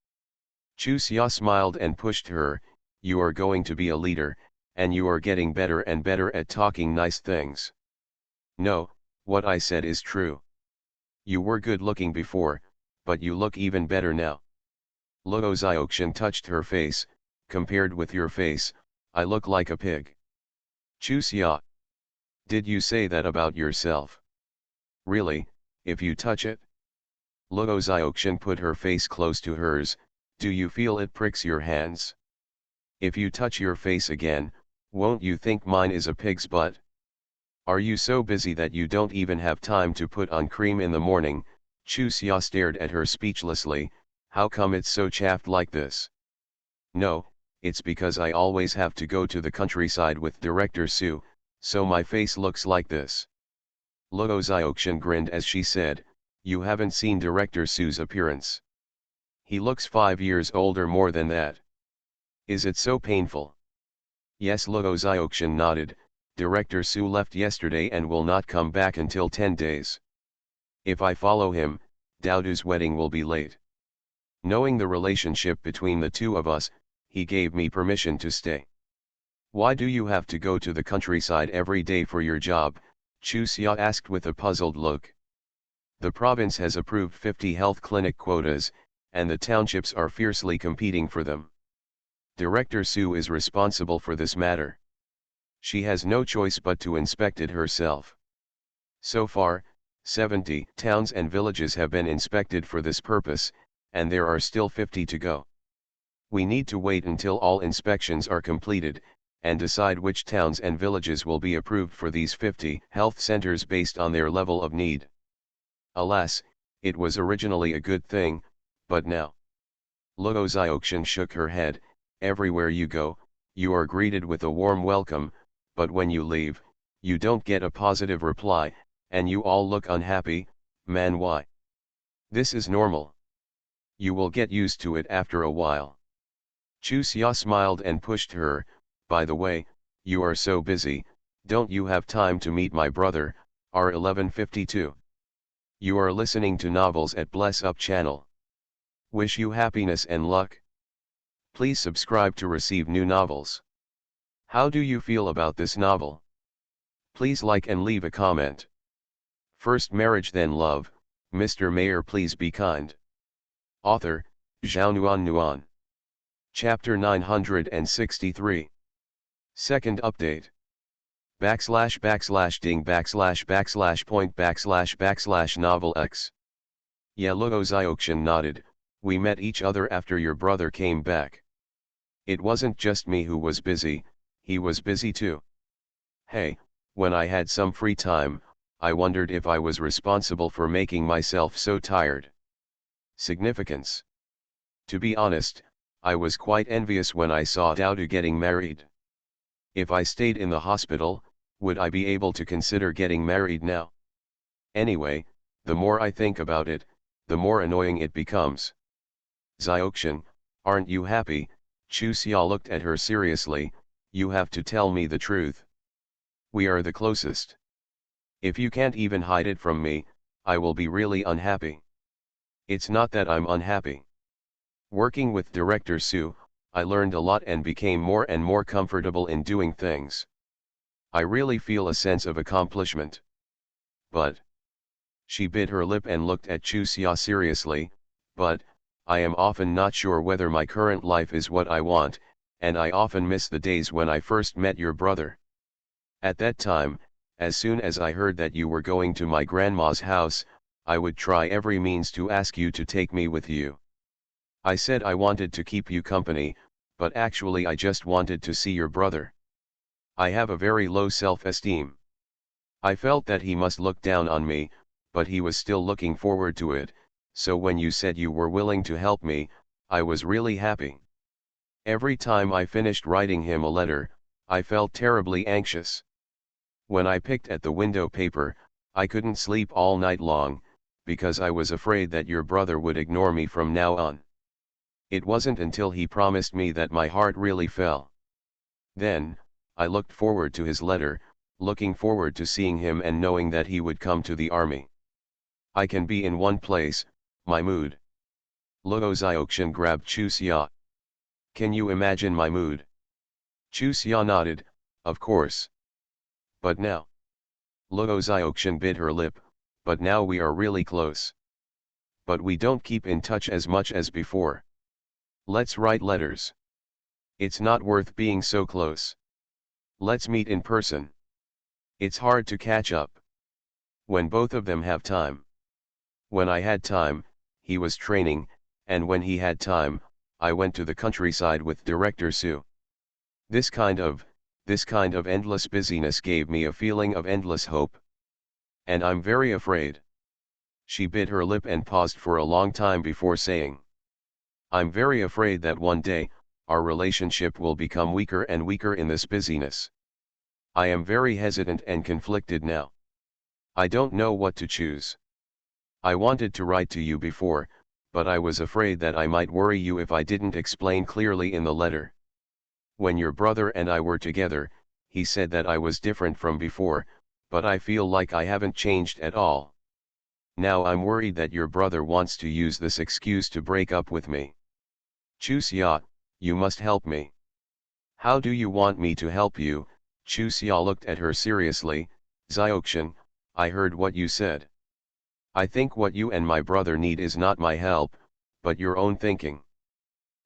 Chusya smiled and pushed her. You are going to be a leader, and you are getting better and better at talking nice things. No, what I said is true. You were good looking before, but you look even better now. Josei touched her face. Compared with your face, I look like a pig. Chusya. Did you say that about yourself? Really, if you touch it? Josei put her face close to hers. Do you feel it pricks your hands? If you touch your face again, won't you think mine is a pig's butt? Are you so busy that you don't even have time to put on cream in the morning? Chusya stared at her speechlessly. How come it's so chaffed like this? No, it's because I always have to go to the countryside with Director Sue, so my face looks like this. Josei grinned as she said, you haven't seen Director Sue's appearance. He looks 5 years older more than that. Is it so painful? Yes, Josei nodded. Director Sue left yesterday and will not come back until 10 days. If I follow him, Daudu's wedding will be late. Knowing the relationship between the two of us, he gave me permission to stay. Why do you have to go to the countryside every day for your job? Chusya asked with a puzzled look. The province has approved 50 health clinic quotas, and the townships are fiercely competing for them. Director Sue is responsible for this matter. She has no choice but to inspect it herself. So far, 70 towns and villages have been inspected for this purpose, and there are still 50 to go. We need to wait until all inspections are completed, and decide which towns and villages will be approved for these 50 health centers based on their level of need. Alas, it was originally a good thing, but now. Josei shook her head. Everywhere you go, you are greeted with a warm welcome, but when you leave, you don't get a positive reply, and you all look unhappy. Man, why? This is normal. You will get used to it after a while. Chusya smiled and pushed her. By the way, you are so busy, don't you have time to meet my brother, R1152? You are listening to novels at Bless Up channel. Wish you happiness and luck. Please subscribe to receive new novels. How do you feel about this novel? Please like and leave a comment. First marriage then love, Mr. Mayor please be kind. Author, Zhao Nuan. Chapter 963. Second update. // ding // point / novel X. Yeah, Josei nodded. We met each other after your brother came back. It wasn't just me who was busy, he was busy too. Hey, when I had some free time, I wondered if I was responsible for making myself so tired. Significance. To be honest, I was quite envious when I saw Daudu getting married. If I stayed in the hospital, would I be able to consider getting married now? Anyway, the more I think about it, the more annoying it becomes. Ziokshan, aren't you happy? Chusya looked at her seriously. You have to tell me the truth. We are the closest. If you can't even hide it from me, I will be really unhappy. It's not that I'm unhappy. Working with Director Sue, I learned a lot and became more and more comfortable in doing things. I really feel a sense of accomplishment. But. She bit her lip and looked at Chusya seriously. But, I am often not sure whether my current life is what I want, and I often miss the days when I first met your brother. At that time, as soon as I heard that you were going to my grandma's house, I would try every means to ask you to take me with you. I said I wanted to keep you company, but actually I just wanted to see your brother. I have a very low self-esteem. I felt that he must look down on me, but he was still looking forward to it, so when you said you were willing to help me, I was really happy. Every time I finished writing him a letter, I felt terribly anxious. When I picked at the window paper, I couldn't sleep all night long, because I was afraid that your brother would ignore me from now on. It wasn't until he promised me that my heart really fell. Then, I looked forward to his letter, looking forward to seeing him and knowing that he would come to the army. I can be in one place, my mood. Josei grabbed Chusya. Can you imagine my mood? Chusya nodded, of course. But now. Josei bit her lip, but now we are really close. But we don't keep in touch as much as before. Let's write letters. It's not worth being so close. Let's meet in person. It's hard to catch up. When both of them have time. When I had time, he was training, and when he had time, I went to the countryside with Director Sue. This kind of endless busyness gave me a feeling of endless hope. And I'm very afraid. She bit her lip and paused for a long time before saying, I'm very afraid that one day, our relationship will become weaker and weaker in this busyness. I am very hesitant and conflicted now. I don't know what to choose. I wanted to write to you before, but I was afraid that I might worry you if I didn't explain clearly in the letter. When your brother and I were together, he said that I was different from before, but I feel like I haven't changed at all. Now I'm worried that your brother wants to use this excuse to break up with me. Chusya, you must help me. How do you want me to help you? Chusya looked at her seriously. Ziokshan, I heard what you said. I think what you and my brother need is not my help, but your own thinking.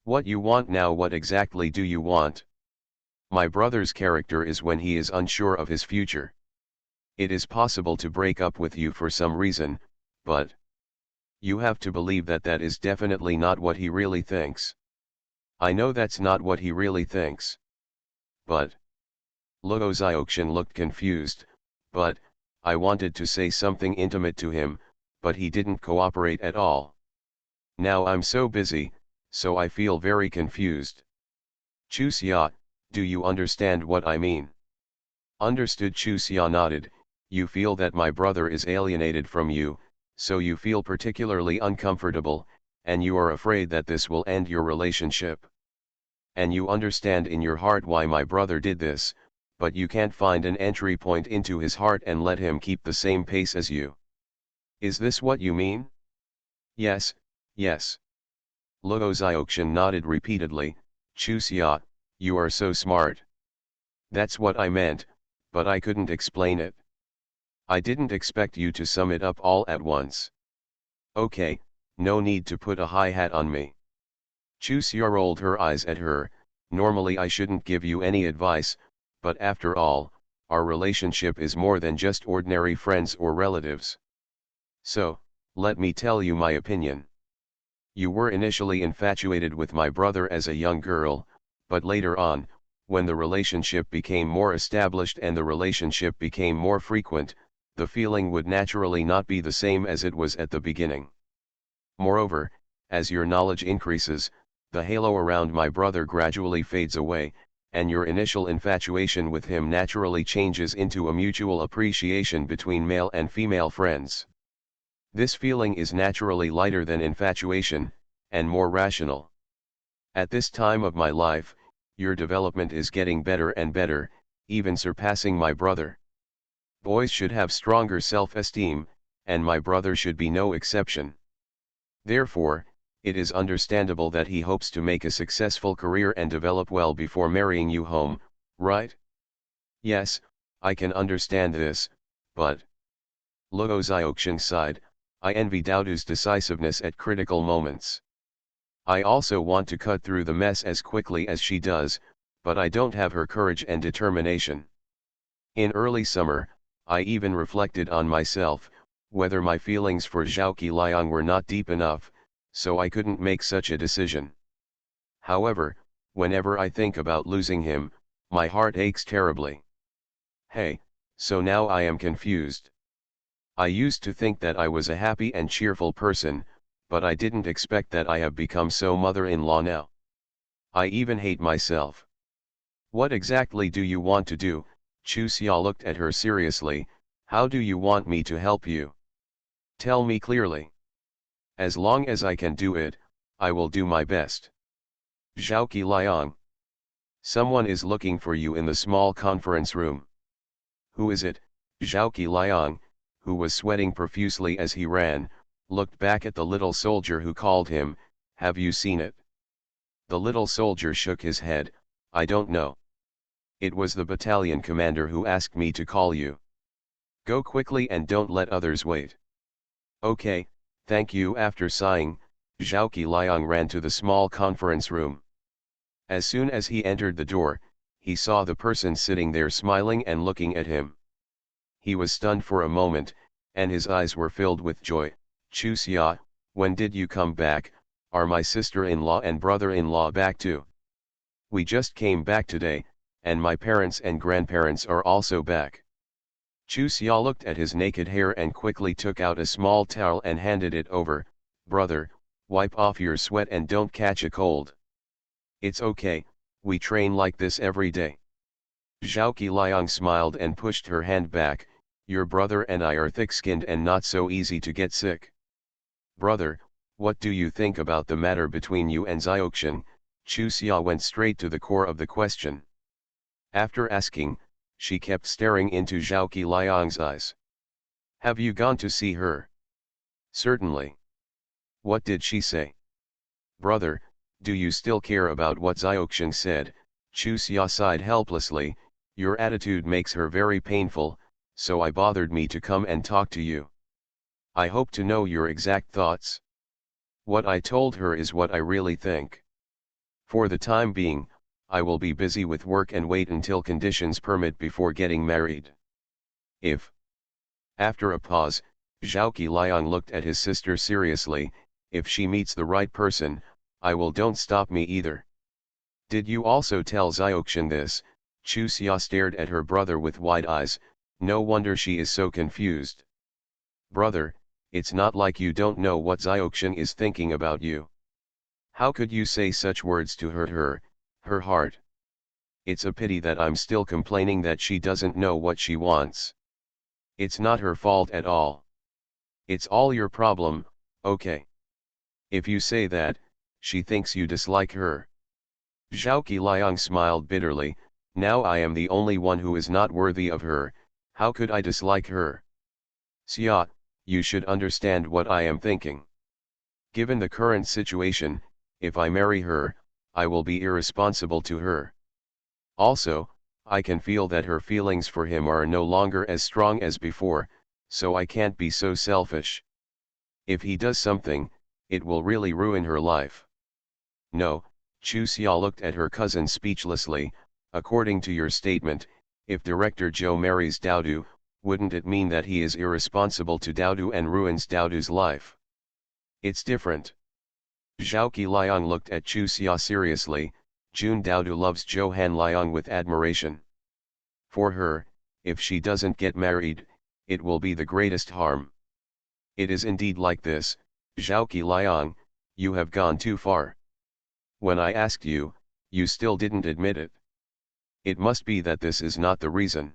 What you want now, what exactly do you want? My brother's character is when he is unsure of his future. It is possible to break up with you for some reason, but you have to believe that that is definitely not what he really thinks. I know that's not what he really thinks. But Josei looked confused, but I wanted to say something intimate to him, but he didn't cooperate at all. Now I'm so busy, so I feel very confused. Chusya, do you understand what I mean? Understood. Chusya nodded. You feel that my brother is alienated from you, so you feel particularly uncomfortable, and you are afraid that this will end your relationship. And you understand in your heart why my brother did this, but you can't find an entry point into his heart and let him keep the same pace as you. Is this what you mean? Yes, yes. Josei nodded repeatedly. Chusya, you are so smart. That's what I meant, but I couldn't explain it. I didn't expect you to sum it up all at once. Okay, no need to put a high hat on me. Chusya rolled her eyes at her. Normally I shouldn't give you any advice, but after all, our relationship is more than just ordinary friends or relatives. So, let me tell you my opinion. You were initially infatuated with my brother as a young girl, but later on, when the relationship became more established and the relationship became more frequent, the feeling would naturally not be the same as it was at the beginning. Moreover, as your knowledge increases, the halo around my brother gradually fades away, and your initial infatuation with him naturally changes into a mutual appreciation between male and female friends. This feeling is naturally lighter than infatuation, and more rational. At this time of my life, your development is getting better and better, even surpassing my brother. Boys should have stronger self-esteem, and my brother should be no exception. Therefore, it is understandable that he hopes to make a successful career and develop well before marrying you home, right? Yes, I can understand this, but Josei sighed, I envy Daudu's decisiveness at critical moments. I also want to cut through the mess as quickly as she does, but I don't have her courage and determination. In early summer, I even reflected on myself, whether my feelings for Zhao Qiliang were not deep enough, so I couldn't make such a decision. However, whenever I think about losing him, my heart aches terribly. Hey, so now I am confused. I used to think that I was a happy and cheerful person, but I didn't expect that I have become so mother-in-law now. I even hate myself. What exactly do you want to do? Chusya looked at her seriously. How do you want me to help you? Tell me clearly. As long as I can do it, I will do my best. Zhaoqi Liang. Someone is looking for you in the small conference room. Who is it? Zhaoqi Liang, who was sweating profusely as he ran, looked back at the little soldier who called him. Have you seen it? The little soldier shook his head. I don't know. It was the battalion commander who asked me to call you. Go quickly and don't let others wait. Okay, thank you. After sighing, Zhaoqi Liang ran to the small conference room. As soon as he entered the door, he saw the person sitting there smiling and looking at him. He was stunned for a moment, and his eyes were filled with joy. Chu Xia, when did you come back? Are my sister-in-law and brother-in-law back too? We just came back today, and my parents and grandparents are also back. Chu Xia looked at his naked hair and quickly took out a small towel and handed it over. Brother, wipe off your sweat and don't catch a cold. It's okay, we train like this every day. Zhaoqi Liang smiled and pushed her hand back. Your brother and I are thick-skinned and not so easy to get sick. Brother, what do you think about the matter between you and Xiaoxian? Chu Xia went straight to the core of the question. After asking, she kept staring into Zhaoqi Liang's eyes. Have you gone to see her? Certainly. What did she say? Brother, do you still care about what Xiaoxian said? Chu Xia sighed helplessly. Your attitude makes her very painful, so I bothered me to come and talk to you. I hope to know your exact thoughts. What I told her is what I really think. For the time being, I will be busy with work and wait until conditions permit before getting married. If. After a pause, Zhaoqi Liang looked at his sister seriously. If she meets the right person, I will. Don't stop me either. Did you also tell Xiaoxian this? Chu Xia stared at her brother with wide eyes. No wonder she is so confused. Brother, it's not like you don't know what Xiaoxian is thinking about you. How could you say such words to hurt her heart? It's a pity that I'm still complaining that she doesn't know what she wants. It's not her fault at all. It's all your problem, okay? If you say that, she thinks you dislike her. Zhaoqi Liang smiled bitterly. Now I am the only one who is not worthy of her. How could I dislike her? Xia, you should understand what I am thinking. Given the current situation, if I marry her, I will be irresponsible to her. Also, I can feel that her feelings for him are no longer as strong as before, so I can't be so selfish. If he does something, it will really ruin her life. No, Chu Xia looked at her cousin speechlessly. According to your statement, if Director Zhou marries Daodu, wouldn't it mean that he is irresponsible to Daodu and ruins Daodu's life? It's different. Zhaoqi Liang looked at Chu Xia seriously. Jun Daodu loves Zhou Han Liang with admiration. For her, if she doesn't get married, it will be the greatest harm. It is indeed like this, Zhaoqi Liang, you have gone too far. When I asked you, you still didn't admit it. It must be that this is not the reason.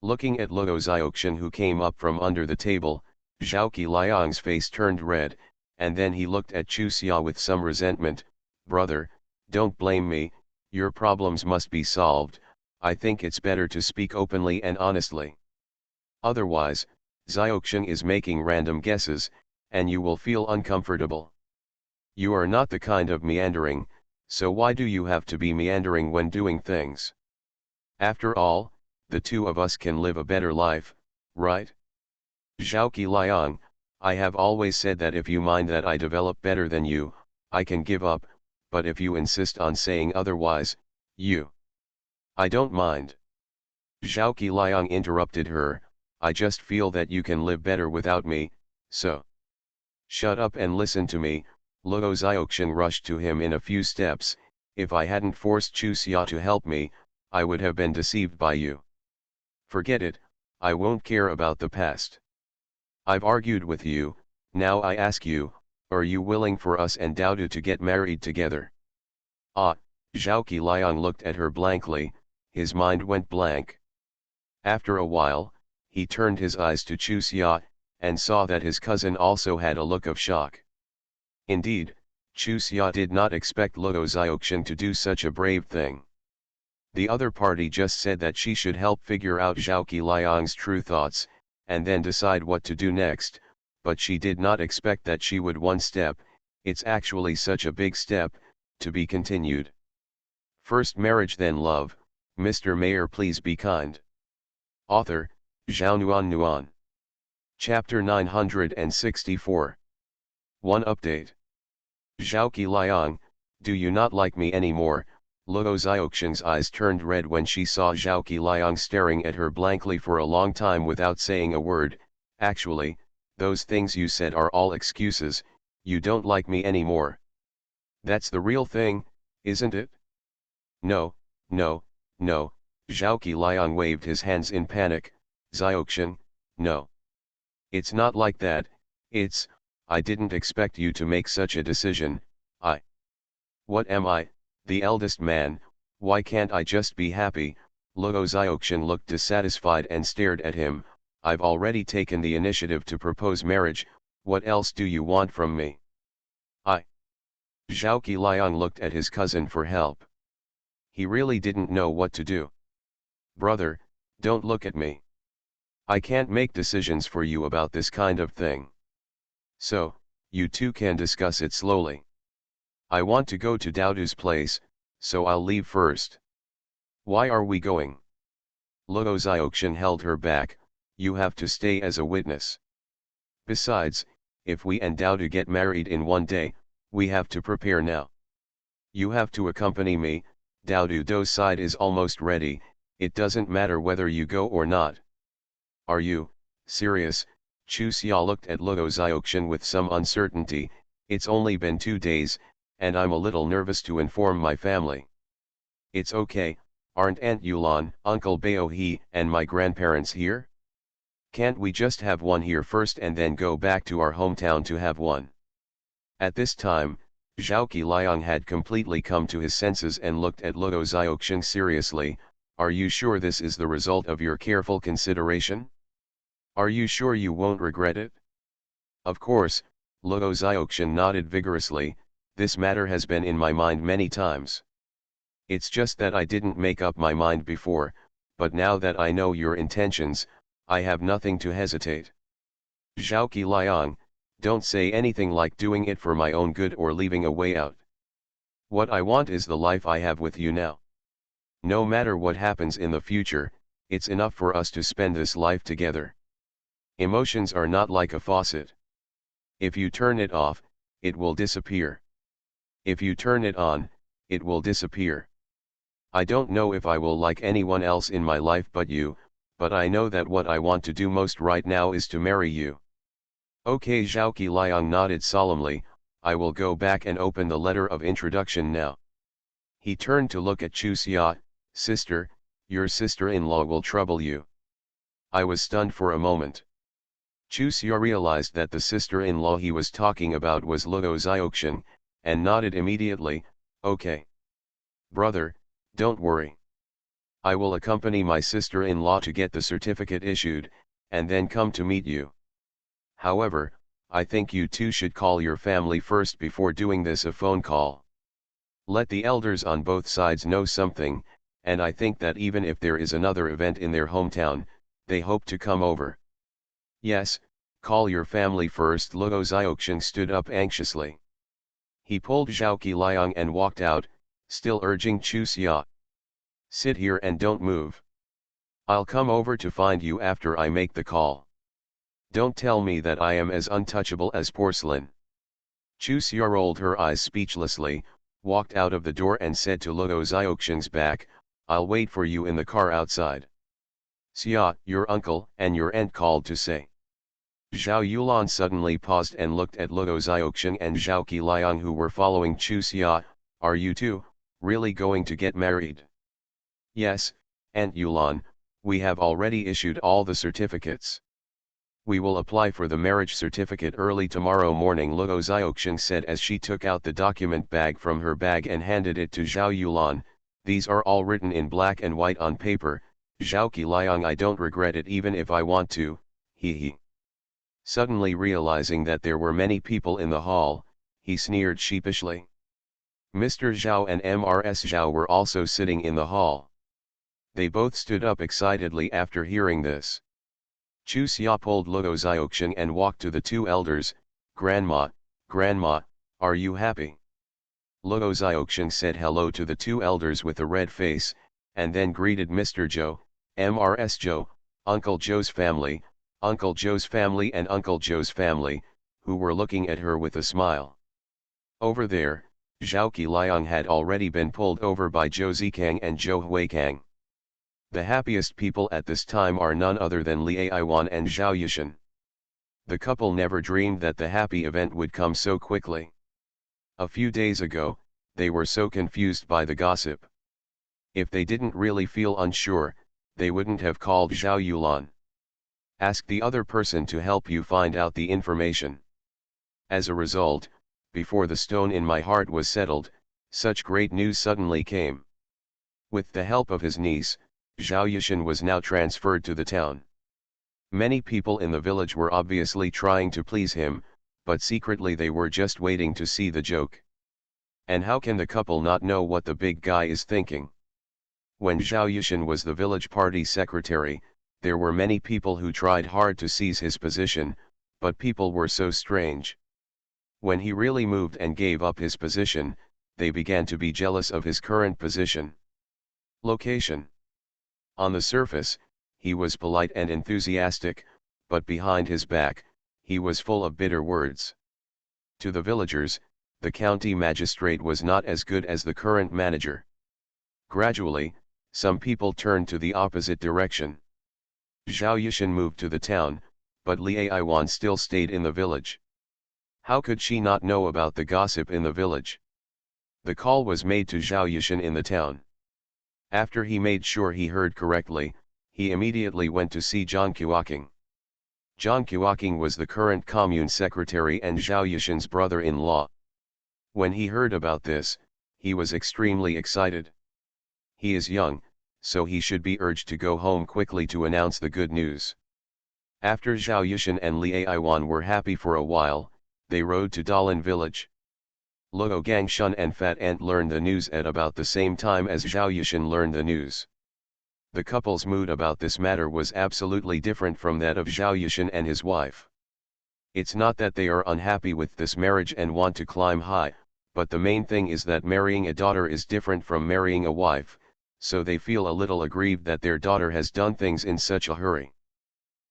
Looking at Luo Xiaoxian who came up from under the table, Zhaoqi Liang's face turned red, and then he looked at Chu Xia with some resentment. Brother, don't blame me, your problems must be solved. I think it's better to speak openly and honestly. Otherwise, Xiaoxian is making random guesses, and you will feel uncomfortable. You are not the kind of meandering, so why do you have to be meandering when doing things? After all, the two of us can live a better life, right? Zhaoqi Liang, I have always said that if you mind that I develop better than you, I can give up, but if you insist on saying otherwise, I don't mind. Zhaoqi Liang interrupted her. I just feel that you can live better without me, so. Shut up and listen to me. Luo Xiaoxian rushed to him in a few steps. If I hadn't forced Chu Xia to help me, I would have been deceived by you. Forget it, I won't care about the past. I've argued with you, now I ask you, are you willing for us and Daodu to get married together? Ah, Zhaoqi Liang looked at her blankly, his mind went blank. After a while, he turned his eyes to Chu Xia, and saw that his cousin also had a look of shock. Indeed, Chu Xia did not expect Luo Xiaoxian to do such a brave thing. The other party just said that she should help figure out Zhao Qiliang's true thoughts, and then decide what to do next, but she did not expect that she would one step, it's actually such a big step, to be continued. First marriage then love, Mr. Mayor please be kind. Author, Zhao Nuan Nuan. Chapter 964. 1 Update. Zhao Qiliang, do you not like me anymore? Luo Xiaoxian's eyes turned red when she saw Zhao Qiliang staring at her blankly for a long time without saying a word. Actually, those things you said are all excuses, you don't like me anymore. That's the real thing, isn't it? No, no, no, Zhao Qiliang waved his hands in panic. Xiaoxian, no. It's not like that, I didn't expect you to make such a decision, What am I, the eldest man, why can't I just be happy? Luo Xiaoxian looked dissatisfied and stared at him. I've already taken the initiative to propose marriage, what else do you want from me? Zhao Qiliang looked at his cousin for help. He really didn't know what to do. Brother, don't look at me. I can't make decisions for you about this kind of thing. So, you two can discuss it slowly. I want to go to Daodu's place, so I'll leave first. Why are we going? Luo Xiaoxian held her back, you have to stay as a witness. Besides, if we and Daodu get married in one day, we have to prepare now. You have to accompany me, Daodu's side is almost ready, it doesn't matter whether you go or not. Are you serious? Chu Xia looked at Luo Xiaoxian with some uncertainty. It's only been 2 days, and I'm a little nervous to inform my family. It's okay, aren't Aunt Yulan, Uncle Baohe, and my grandparents here? Can't we just have one here first and then go back to our hometown to have one? At this time, Zhao Qiliang had completely come to his senses and looked at Luo Xiaoxian seriously. Are you sure this is the result of your careful consideration? Are you sure you won't regret it? Of course, Luo Xiaoxian nodded vigorously, this matter has been in my mind many times. It's just that I didn't make up my mind before, but now that I know your intentions, I have nothing to hesitate. Zhao Qiliang, don't say anything like doing it for my own good or leaving a way out. What I want is the life I have with you now. No matter what happens in the future, it's enough for us to spend this life together. Emotions are not like a faucet. If you turn it off, it will disappear. If you turn it on, it will disappear. I don't know if I will like anyone else in my life but you, but I know that what I want to do most right now is to marry you. Okay, Zhao Qiliang nodded solemnly, I will go back and open the letter of introduction now. He turned to look at Chu Xia, sister, your sister-in-law will trouble you. I was stunned for a moment. Chu Xia realized that the sister-in-law he was talking about was Luo Xiaoxian, and nodded immediately, okay. Brother, don't worry. I will accompany my sister-in-law to get the certificate issued, and then come to meet you. However, I think you two should call your family first before doing this a phone call. Let the elders on both sides know something, and I think that even if there is another event in their hometown, they hope to come over. Yes, call your family first. Luo Xiaoxian stood up anxiously. He pulled Zhao Qiliang and walked out, still urging Chu Xia. Sit here and don't move. I'll come over to find you after I make the call. Don't tell me that I am as untouchable as porcelain. Chu Xia rolled her eyes speechlessly, walked out of the door and said to Luo Xiaoxian's back, I'll wait for you in the car outside. Xia, your uncle and your aunt called to say. Zhao Yulan suddenly paused and looked at Luo Xiaoxian and Zhao Qiliang who were following Chu Xia. Are you two really going to get married? Yes, Aunt Yulan, we have already issued all the certificates. We will apply for the marriage certificate early tomorrow morning, Luo Xiaoxian said as she took out the document bag from her bag and handed it to Zhao Yulan. These are all written in black and white on paper, Zhao Qiliang, I don't regret it even if I want to, he. Suddenly realizing that there were many people in the hall, he sneered sheepishly. Mr. Zhao and Mrs. Zhao were also sitting in the hall. They both stood up excitedly after hearing this. Chu Xia pulled Luo Xiaoqing and walked to the two elders. Grandma, Grandma, are you happy? Luo Xiaoqing said hello to the two elders with a red face, and then greeted Mr. Zhou, Mrs. Zhou, Uncle Zhou's family, Uncle Zhou's family and Uncle Zhou's family, who were looking at her with a smile. Over there, Zhao Qiliang had already been pulled over by Zhou Zikang and Zhou Huikang. The happiest people at this time are none other than Li Aiwan and Zhao Yushan. The couple never dreamed that the happy event would come so quickly. A few days ago, they were so confused by the gossip. If they didn't really feel unsure, they wouldn't have called Zhao Yulan. Ask the other person to help you find out the information. As a result, before the stone in my heart was settled, such great news suddenly came. With the help of his niece, Zhao Yushan was now transferred to the town. Many people in the village were obviously trying to please him, but secretly they were just waiting to see the joke. And how can the couple not know what the big guy is thinking? When Zhao Yushan was the village party secretary, there were many people who tried hard to seize his position, but people were so strange. When he really moved and gave up his position, they began to be jealous of his current position. Location. On the surface, he was polite and enthusiastic, but behind his back, he was full of bitter words. To the villagers, the county magistrate was not as good as the current manager. Gradually, some people turned to the opposite direction. Zhao Yushan moved to the town, but Li Aiwan still stayed in the village. How could she not know about the gossip in the village? The call was made to Zhao Yushan in the town. After he made sure he heard correctly, he immediately went to see Zhang Qiuqing. Zhang Qiuqing was the current commune secretary and Zhao Yushan's brother-in-law. When he heard about this, he was extremely excited. He is young, so he should be urged to go home quickly to announce the good news. After Zhao Yushan and Li Aiwan were happy for a while, they rode to Dalian village. Luo Gangshun and Fat Ant learned the news at about the same time as Zhao Yushan learned the news. The couple's mood about this matter was absolutely different from that of Zhao Yushan and his wife. It's not that they are unhappy with this marriage and want to climb high, but the main thing is that marrying a daughter is different from marrying a wife, so they feel a little aggrieved that their daughter has done things in such a hurry.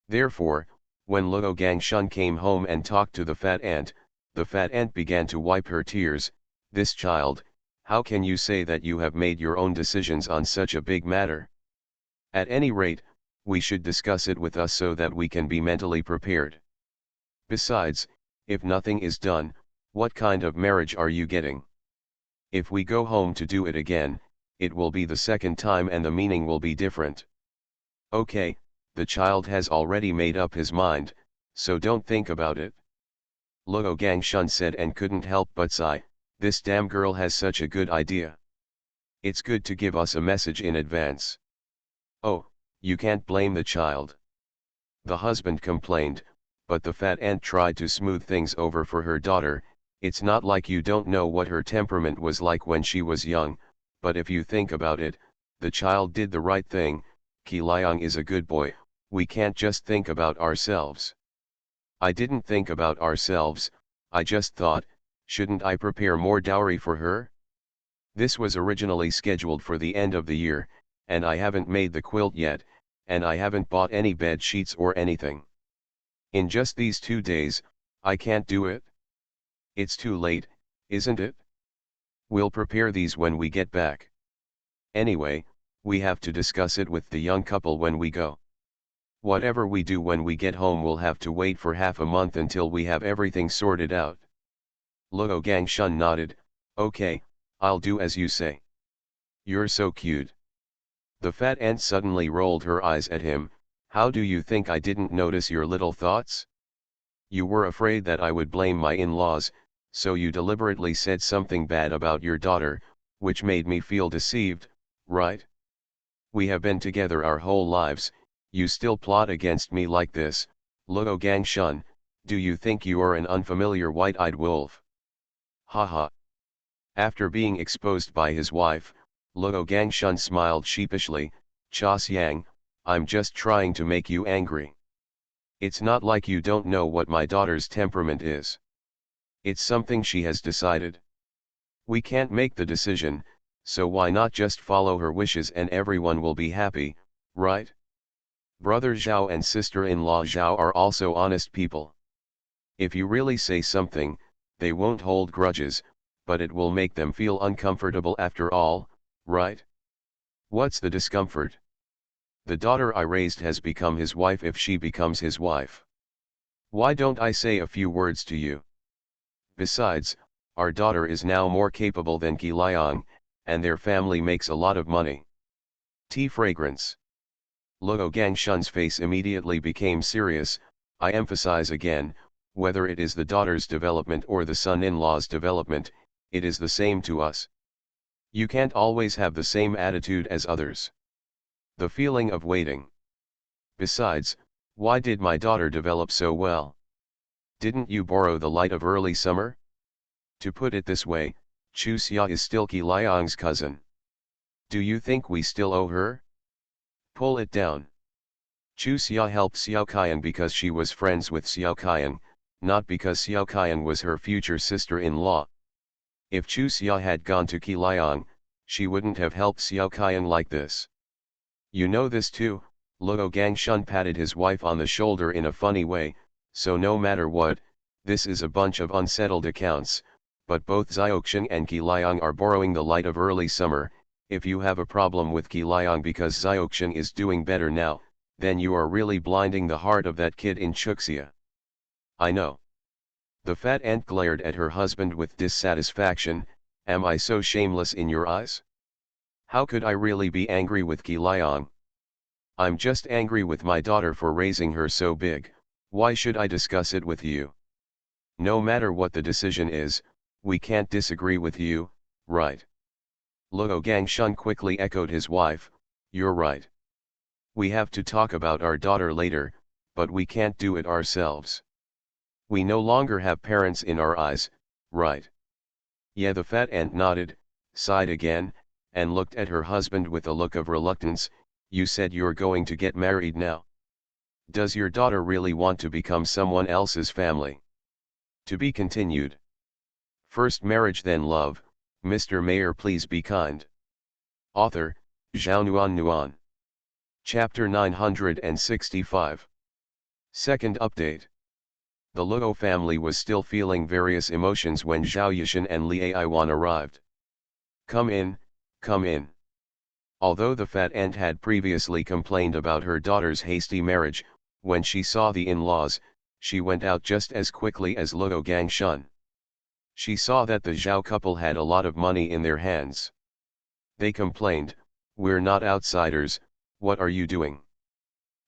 Therefore, when Luo Gangshun came home and talked to the fat ant began to wipe her tears. This child, how can you say that you have made your own decisions on such a big matter? At any rate, we should discuss it with us so that we can be mentally prepared. Besides, if nothing is done, what kind of marriage are you getting? If we go home to do it again, it will be the second time and the meaning will be different. Okay, the child has already made up his mind, so don't think about it. Luo Gangshun said and couldn't help but sigh, this damn girl has such a good idea. It's good to give us a message in advance. Oh, you can't blame the child. The husband complained, but the fat ant tried to smooth things over for her daughter. It's not like you don't know what her temperament was like when she was young, but if you think about it, the child did the right thing. Qiliang is a good boy, we can't just think about ourselves. I didn't think about ourselves, I just thought, shouldn't I prepare more dowry for her? This was originally scheduled for the end of the year, and I haven't made the quilt yet, and I haven't bought any bed sheets or anything. In just these 2 days, I can't do it. It's too late, isn't it? We'll prepare these when we get back. Anyway, we have to discuss it with the young couple when we go. Whatever we do when we get home will have to wait for half a month until we have everything sorted out. Luo Gangshun nodded, okay, I'll do as you say. You're so cute. The fat ant suddenly rolled her eyes at him, how do you think I didn't notice your little thoughts? You were afraid that I would blame my in-laws, so you deliberately said something bad about your daughter, which made me feel deceived, right? We have been together our whole lives, you still plot against me like this. Luo Gangshun, Do you think you are an unfamiliar white-eyed wolf? Haha. After being exposed by his wife, Luo Gangshun smiled sheepishly. Cha Xiang, I'm just trying to make you angry. It's not like you don't know what my daughter's temperament is. It's something she has decided. We can't make the decision, so why not just follow her wishes and everyone will be happy, right? Brother Zhao and sister-in-law Zhao are also honest people. If you really say something, they won't hold grudges, but it will make them feel uncomfortable after all, right? What's the discomfort? The daughter I raised has become his wife if she becomes his wife. Why don't I say a few words to you? Besides, our daughter is now more capable than Qi Liang, and their family makes a lot of money. Tea fragrance. Luo Gangshun's face immediately became serious. I emphasize again, whether it is the daughter's development or the son-in-law's development, it is the same to us. You can't always have the same attitude as others. The feeling of waiting. Besides, why did my daughter develop so well? Didn't you borrow the light of early summer? To put it this way, Chu Xia is still Qi Liang's cousin. Do you think we still owe her? Pull it down. Chu Xia helped Xiao Qian because she was friends with Xiao Qian, not because Xiao Qian was her future sister-in-law. If Chu Xia had gone to Qi Liang, she wouldn't have helped Xiao Qian like this. You know this too. Luo Gangshun patted his wife on the shoulder in a funny way, so no matter what, this is a bunch of unsettled accounts, but both Xiaoqing and Qi Liang are borrowing the light of early summer. If you have a problem with Qi Liang because Xiaoqing is doing better now, then you are really blinding the heart of that kid in Chuxia. I know. The fat ant glared at her husband with dissatisfaction. Am I so shameless in your eyes? How could I really be angry with Qi Liang? I'm just angry with my daughter for raising her so big. Why should I discuss it with you? No matter what the decision is, we can't disagree with you, right? Luo Gangshun quickly echoed his wife. You're right. We have to talk about our daughter later, but we can't do it ourselves. We no longer have parents in our eyes, right? Yeah, the fat ant nodded, sighed again, and looked at her husband with a look of reluctance. You said you're going to get married now. Does your daughter really want to become someone else's family? To be continued. First marriage then love. Mr. Mayor, please be kind. Author, Zhao Nuan Nuan. Chapter 965. Second update. The Luo family was still feeling various emotions when Zhao Yishan and Li Aiwan arrived. Come in, come in. Although the fat ant had previously complained about her daughter's hasty marriage, when she saw the in-laws, she went out just as quickly as Luo Gangshun. She saw that the Zhao couple had a lot of money in their hands. They complained, we're not outsiders, what are you doing?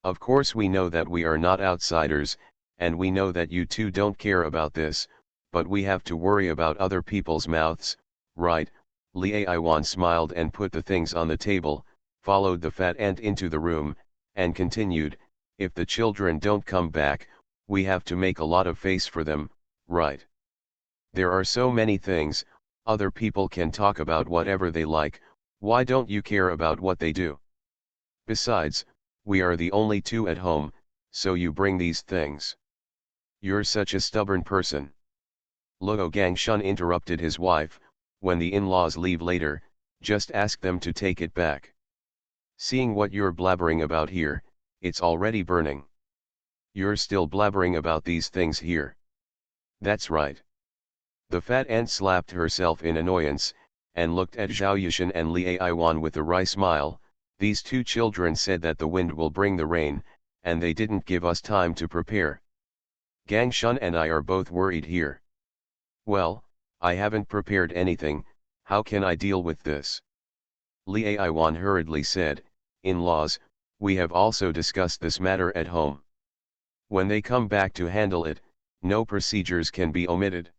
Of course we know that we are not outsiders, and we know that you two don't care about this, but we have to worry about other people's mouths, right? Li Aiwan smiled and put the things on the table, followed the fat ant into the room, and continued, if the children don't come back, we have to make a lot of face for them, right? There are so many things, other people can talk about whatever they like, why don't you care about what they do? Besides, we are the only two at home, so you bring these things. You're such a stubborn person. Luo Gangshun interrupted his wife, when the in-laws leave later, just ask them to take it back. Seeing what you're blabbering about here, it's already burning. You're still blabbering about these things here. That's right. The fat ant slapped herself in annoyance, and looked at Zhao Yishan and Li Aiwan with a wry smile. These two children said that the wind will bring the rain, and they didn't give us time to prepare. Gangshun and I are both worried here. Well, I haven't prepared anything, how can I deal with this? Li Aiwan hurriedly said, in-laws, we have also discussed this matter at home. When they come back to handle it, no procedures can be omitted.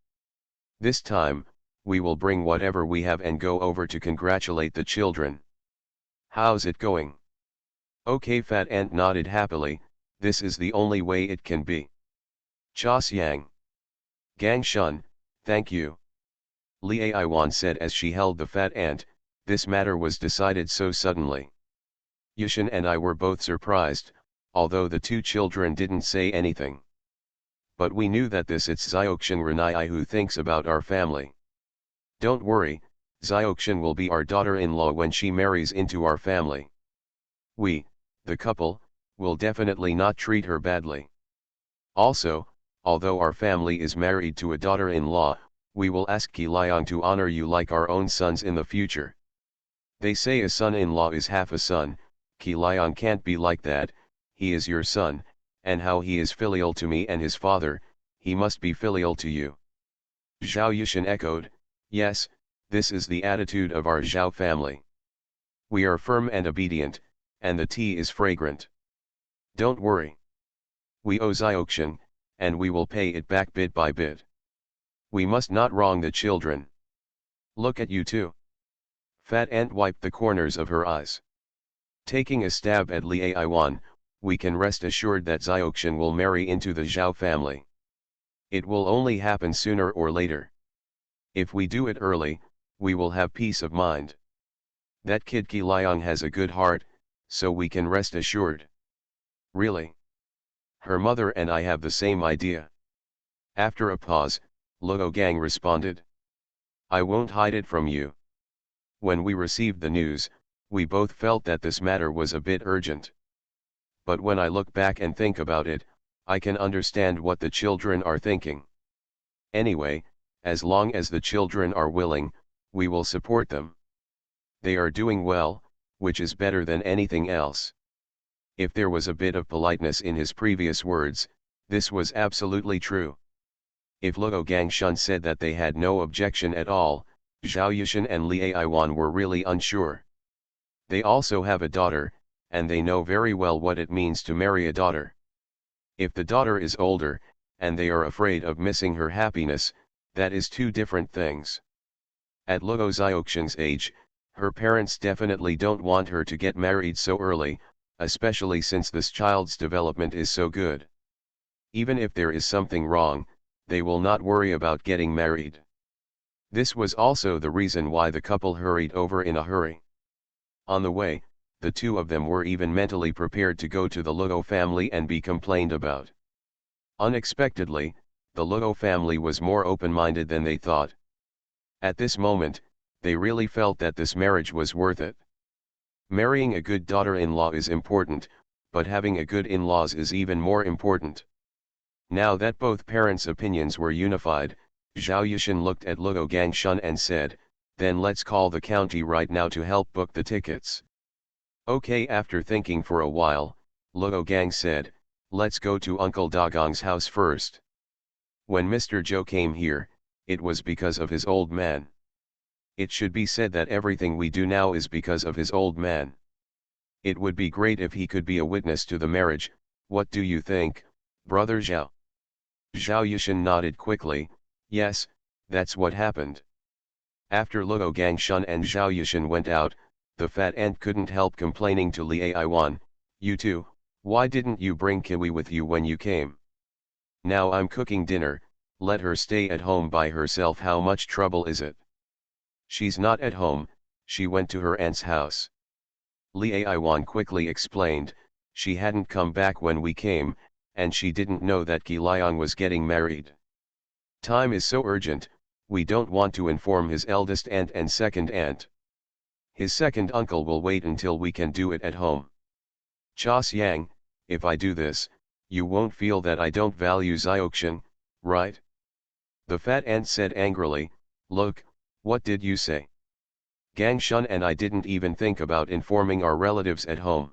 This time, we will bring whatever we have and go over to congratulate the children. How's it going? Okay, fat ant nodded happily, this is the only way it can be. Chas Yang. Gang Shun, thank you. Li Aiwan said as she held the fat ant. This matter was decided so suddenly. Yushin and I were both surprised, although the two children didn't say anything. But we knew that this it's Xiaoxian Renai who thinks about our family. Don't worry, Xiaoxian will be our daughter-in-law when she marries into our family. We, the couple, will definitely not treat her badly. Also, although our family is married to a daughter-in-law, we will ask Qi Liang to honor you like our own sons in the future. They say a son-in-law is half a son. Qi Liang can't be like that. He is your son, and how he is filial to me and his father, he must be filial to you. Zhao Yushin echoed, yes, this is the attitude of our Zhao family. We are firm and obedient, and the tea is fragrant. Don't worry. We owe Xiaoxian, and we will pay it back bit by bit. We must not wrong the children. Look at you too. Fat Ant wiped the corners of her eyes. Taking a stab at Li Aiwan, we can rest assured that Xiaoxian will marry into the Zhao family. It will only happen sooner or later. If we do it early, we will have peace of mind. That kid Qi Liang has a good heart, so we can rest assured. Really? Her mother and I have the same idea. After a pause, Luo Gang responded. I won't hide it from you. When we received the news, we both felt that this matter was a bit urgent. But when I look back and think about it, I can understand what the children are thinking. Anyway, as long as the children are willing, we will support them. They are doing well, which is better than anything else. If there was a bit of politeness in his previous words, this was absolutely true. If Luo Gangshun said that they had no objection at all, Zhao Yushin and Li Aiwan were really unsure. They also have a daughter, and they know very well what it means to marry a daughter. If the daughter is older, and they are afraid of missing her happiness, that is two different things. At Luo Xiaoxian's age, her parents definitely don't want her to get married so early, especially since this child's development is so good. Even if there is something wrong, they will not worry about getting married. This was also the reason why the couple hurried over in a hurry. On the way, the two of them were even mentally prepared to go to the Luo family and be complained about. Unexpectedly, the Luo family was more open-minded than they thought. At this moment, they really felt that this marriage was worth it. Marrying a good daughter-in-law is important, but having a good in-laws is even more important. Now that both parents' opinions were unified, Zhao Yushin looked at Luo Gangshun and said, then let's call the county right now to help book the tickets. Okay, after thinking for a while, Luo Gang said, let's go to Uncle Dagong's house first. When Mr. Zhou came here, it was because of his old man. It should be said that everything we do now is because of his old man. It would be great if he could be a witness to the marriage. What do you think, brother Zhao? Zhao Yushin nodded quickly, yes, that's what happened. After Luo Gangshun and Zhao Yushin went out, the fat ant couldn't help complaining to Li Aiwan, you two, why didn't you bring Kiwi with you when you came? Now I'm cooking dinner, let her stay at home by herself, how much trouble is it? She's not at home, she went to her aunt's house. Li Aiwan quickly explained, she hadn't come back when we came, and she didn't know that Qi Liang was getting married. Time is so urgent, we don't want to inform his eldest aunt and second aunt. His second uncle will wait until we can do it at home. Chas Yang, if I do this, you won't feel that I don't value Xiaoxian, right? The fat ant said angrily, look, what did you say? Gangshun and I didn't even think about informing our relatives at home.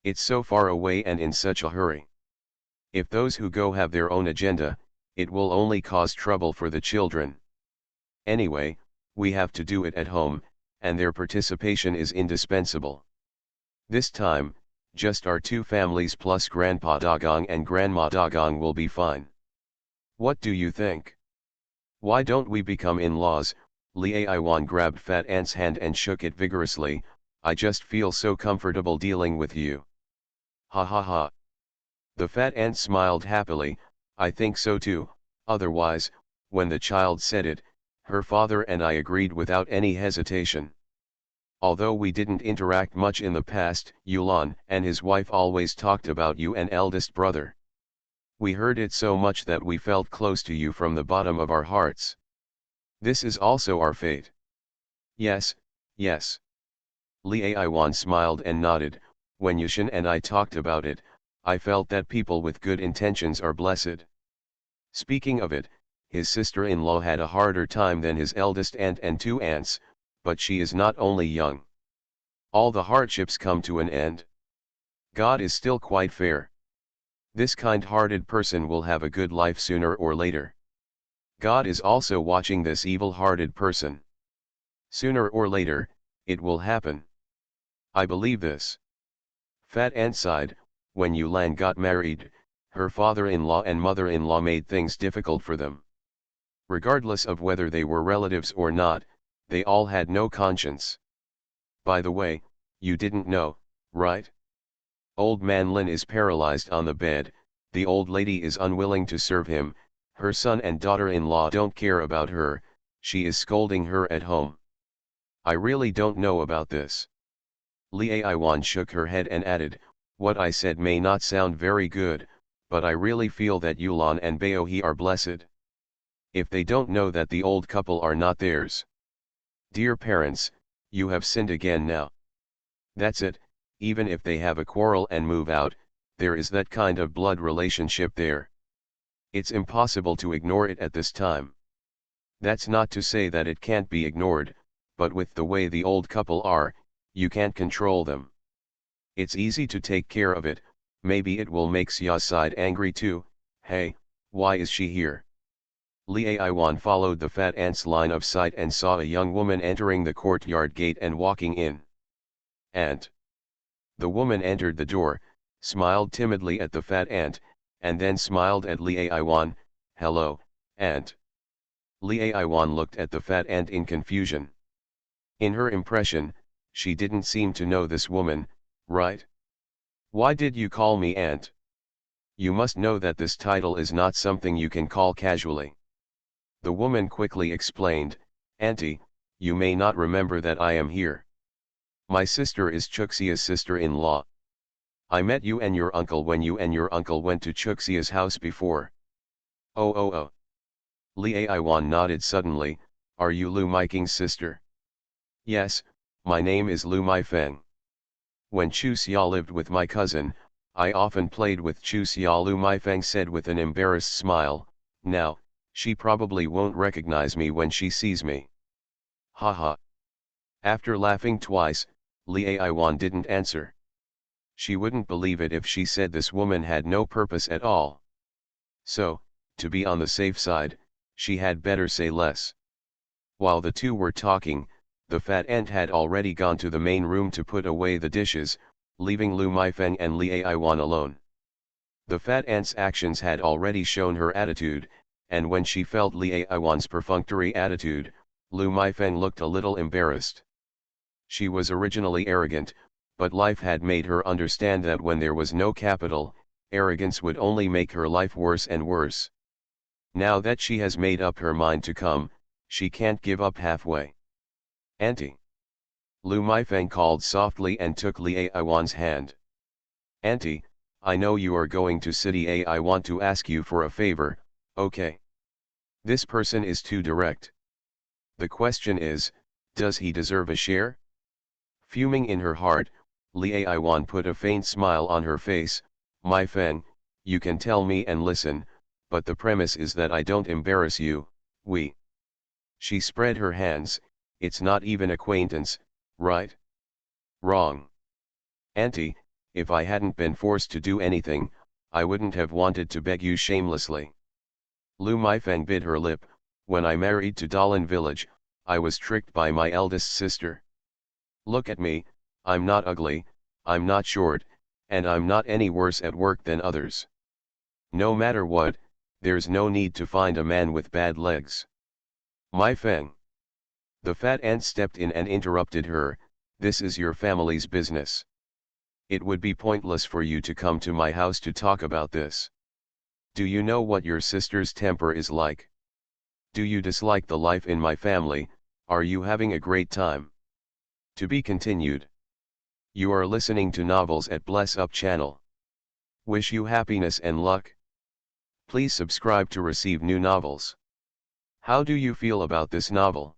It's so far away and in such a hurry. If those who go have their own agenda, it will only cause trouble for the children. Anyway, we have to do it at home, and their participation is indispensable. This time, just our two families plus Grandpa Dagong and Grandma Dagong will be fine. What do you think? Why don't we become in-laws? Li Aiwan grabbed Fat Ant's hand and shook it vigorously, I just feel so comfortable dealing with you. Ha ha ha. The fat ant smiled happily, I think so too, otherwise, when the child said it, her father and I agreed without any hesitation. Although we didn't interact much in the past, Yulan and his wife always talked about you and eldest brother. We heard it so much that we felt close to you from the bottom of our hearts. This is also our fate. Yes, yes. Li Aiwan smiled and nodded. When Yushin and I talked about it, I felt that people with good intentions are blessed. Speaking of it, his sister-in-law had a harder time than his eldest aunt and two aunts, but she is not only young. All the hardships come to an end. God is still quite fair. This kind-hearted person will have a good life sooner or later. God is also watching this evil-hearted person. Sooner or later, it will happen. I believe this. Fat Aunt sighed. When Yulan got married, her father-in-law and mother-in-law made things difficult for them. Regardless of whether they were relatives or not, they all had no conscience. By the way, you didn't know, right? Old man Lin is paralyzed on the bed, the old lady is unwilling to serve him, her son and daughter-in-law don't care about her, she is scolding her at home. I really don't know about this. Li Aiwan shook her head and added, what I said may not sound very good, but I really feel that Yulan and Baohe are blessed. If they don't know that the old couple are not theirs. Dear parents, you have sinned again now. That's it, even if they have a quarrel and move out, there is that kind of blood relationship there. It's impossible to ignore it at this time. That's not to say that it can't be ignored, but with the way the old couple are, you can't control them. It's easy to take care of it, maybe it will make Xia's side angry too. Hey, why is she here? Li Aiwan followed the fat aunt's line of sight and saw a young woman entering the courtyard gate and walking in. Aunt. The woman entered the door, smiled timidly at the fat aunt, and then smiled at Li Aiwan. Hello, aunt. Li Aiwan looked at the fat aunt in confusion. In her impression, she didn't seem to know this woman, right? Why did you call me aunt? You must know that this title is not something you can call casually. The woman quickly explained, Auntie, you may not remember that I am here. My sister is Chuxia's sister-in-law. I met you and your uncle when you and your uncle went to Chuxia's house before. Oh. Li Aiwan nodded suddenly, are you Lu Maiking's sister? Yes, my name is Lu Maifeng. When Chu Xia lived with my cousin, I often played with Chu Xia. Lu Maifeng said with an embarrassed smile. Now, she probably won't recognize me when she sees me. Haha. After laughing twice, Li Aiwan didn't answer. She wouldn't believe it if she said this woman had no purpose at all. So, to be on the safe side, she had better say less. While the two were talking, the fat aunt had already gone to the main room to put away the dishes, leaving Lu Maifeng and Li Aiwan alone. The fat aunt's actions had already shown her attitude, and when she felt Li Aiwan's perfunctory attitude, Lu Maifeng looked a little embarrassed. She was originally arrogant, but life had made her understand that when there was no capital, arrogance would only make her life worse and worse. Now that she has made up her mind to come, she can't give up halfway. Auntie. Lu Maifeng called softly and took Li Aiwan's hand. Auntie, I know you are going to city. I want to ask you for a favor, okay? This person is too direct. The question is, does he deserve a share? Fuming in her heart, Li Aiwan put a faint smile on her face. Maifeng, you can tell me and listen, but the premise is that I don't embarrass you. She spread her hands. It's not even acquaintance, right? Wrong. Auntie, if I hadn't been forced to do anything, I wouldn't have wanted to beg you shamelessly. Lu Maifeng bit her lip. When I married to Dalan village, I was tricked by my eldest sister. Look at me, I'm not ugly, I'm not short, and I'm not any worse at work than others. No matter what, there's no need to find a man with bad legs. Maifeng. The fat aunt stepped in and interrupted her. This is your family's business. It would be pointless for you to come to my house to talk about this. Do you know what your sister's temper is like? Do you dislike the life in my family? Are you having a great time? To be continued. You are listening to Novels at Bless Up channel. Wish you happiness and luck. Please subscribe to receive new novels. How do you feel about this novel?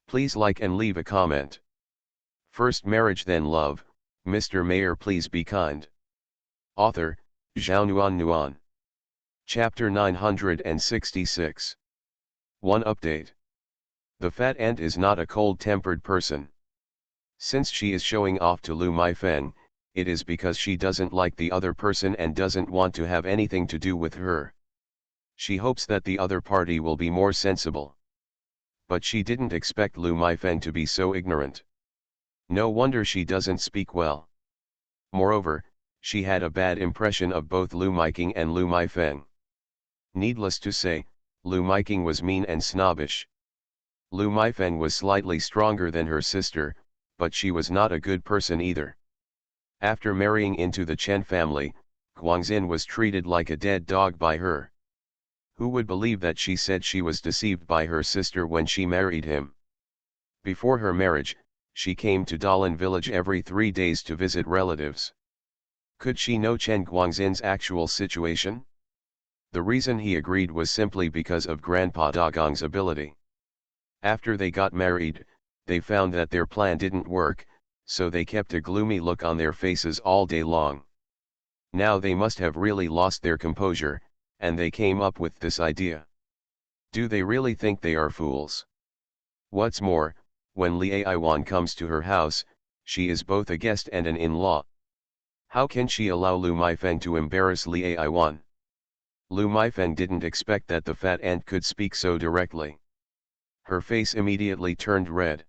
Please like and leave a comment. First marriage then love, Mr. Mayor please be kind. Author, Zhao Nuan. Chapter 966. 1 update. The fat ant is not a cold-tempered person. Since she is showing off to Lu Meifeng, it is because she doesn't like the other person and doesn't want to have anything to do with her. She hopes that the other party will be more sensible. But she didn't expect Lu Meifeng to be so ignorant. No wonder she doesn't speak well. Moreover, she had a bad impression of both Lu Meiking and Lu Meifeng. Needless to say, Lu Meiking was mean and snobbish. Lu Meifeng was slightly stronger than her sister, but she was not a good person either. After marrying into the Chen family, Guangxin was treated like a dead dog by her. Who would believe that she said she was deceived by her sister when she married him? Before her marriage, she came to Dalian village every 3 days to visit relatives. Could she know Chen Guangxin's actual situation? The reason he agreed was simply because of Grandpa Dagong's ability. After they got married, they found that their plan didn't work, so they kept a gloomy look on their faces all day long. Now they must have really lost their composure, and they came up with this idea. Do they really think they are fools? What's more, when Li Aiwan comes to her house, she is both a guest and an in-law. How can she allow Lu Meifeng to embarrass Li Aiwan? Lu Meifeng didn't expect that the fat ant could speak so directly. Her face immediately turned red.